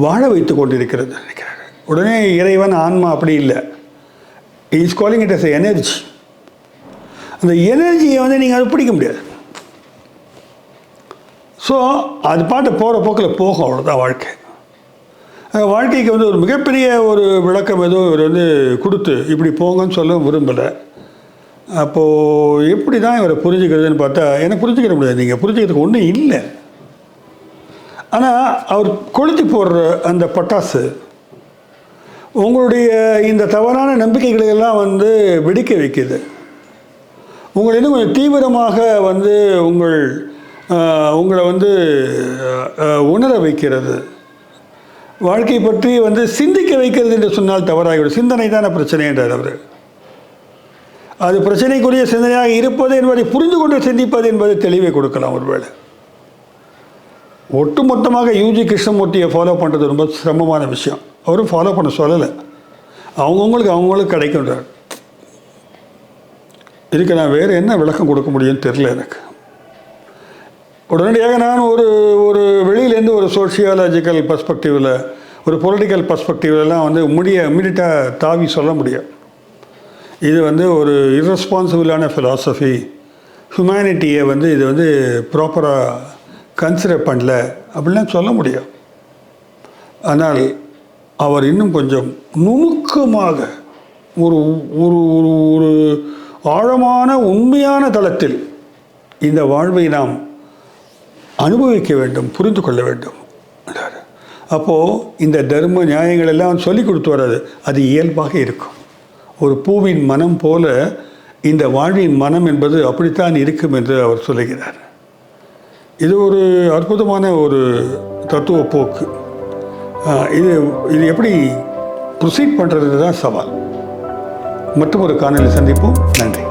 வாழ வைத்து கொண்டிருக்கிறது நினைக்கிறார். உடனே இறைவன் ஆன்மா அப்படி இல்லை. Is calling it as energy. அந்த எனர்ஜியை நீங்கள் அது பிடிக்க முடியாது. ஸோ அது பாட்டு போகிற போக்கில் போகும், அவ்வளோதான் வாழ்க்கை. வாழ்க்கைக்கு ஒரு மிகப்பெரிய ஒரு விளக்கம் எதுவும் இவர் கொடுத்து இப்படி போங்கன்னு சொல்ல விரும்பலை. அப்போது எப்படி தான் இவரை புரிஞ்சுக்கிறதுன்னு பார்த்தா எனக்கு புரிஞ்சுக்கிற முடியாது. நீங்கள் புரிஞ்சுக்கிறதுக்கு ஒன்றும் இல்லை. ஆனால் அவர் கொளுத்தி போடுற அந்த பட்டாசு உங்களுடைய இந்த தவறான நம்பிக்கைகளை எல்லாம் வெடிக்க வைக்குது. உங்களை இன்னும் கொஞ்சம் தீவிரமாக உங்களை உணர வைக்கிறது. வாழ்க்கை பற்றி சிந்திக்க வைக்கிறது என்று சொன்னால் தவறாகிவிடும். சிந்தனை தானே பிரச்சனை என்றார் அவர். அது பிரச்சனைக்குரிய சிந்தனையாக இருப்பது என்பதை புரிந்து கொண்டு சிந்திப்பது என்பது தெளிவை கொடுக்கலாம். ஒருவேளை ஒட்டுமொத்தமாக யூஜி கிருஷ்ணமூர்த்தியை ஃபாலோ பண்ணுறது ரொம்ப சிரமமான விஷயம். அவரும் ஃபாலோ பண்ண சொல்லலை. அவங்கவுங்களுக்கு கிடைக்கின்றார். இதுக்கு நான் வேறு என்ன விளக்கம் கொடுக்க முடியும்னு தெரில எனக்கு. உடனடியாக நான் ஒரு வெளியிலேருந்து ஒரு சோஷியாலஜிக்கல் பர்ஸ்பெக்டிவில், ஒரு பொலிட்டிக்கல் பர்ஸ்பெக்டிவ்லாம் இம்மிடியட்டாக தாவி சொல்ல முடியும். இது ஒரு இர்ரெஸ்பான்சிபிளான ஃபிலாசபி, ஹியூமனிட்டியை இது ப்ராப்பராக கன்சிடர் பண்ணல அப்படிலாம் சொல்ல முடியும். ஆனால் அவர் இன்னும் கொஞ்சம் நுணுக்கமாக ஒரு ஒரு ஒரு ஆழமான உண்மையான தளத்தில் இந்த வாழ்வை நாம் அனுபவிக்க வேண்டும், புரிந்து கொள்ள வேண்டும். அப்போது இந்த தர்ம நியாயங்கள் எல்லாம் சொல்லிக் கொடுத்து வர்றது அது இயல்பாக இருக்கும். ஒரு பூவின் மனம் போல இந்த வாழ்வின் மனம் என்பது அப்படித்தான் இருக்கும் என்று அவர் சொல்லுகிறார். இது ஒரு அற்புதமான ஒரு தத்துவ போக்கு. இது எப்படி ப்ரொசீட் பண்ணுறது தான் சவால். மற்றும் ஒரு காணொளியில் சந்திப்போம். நன்றி.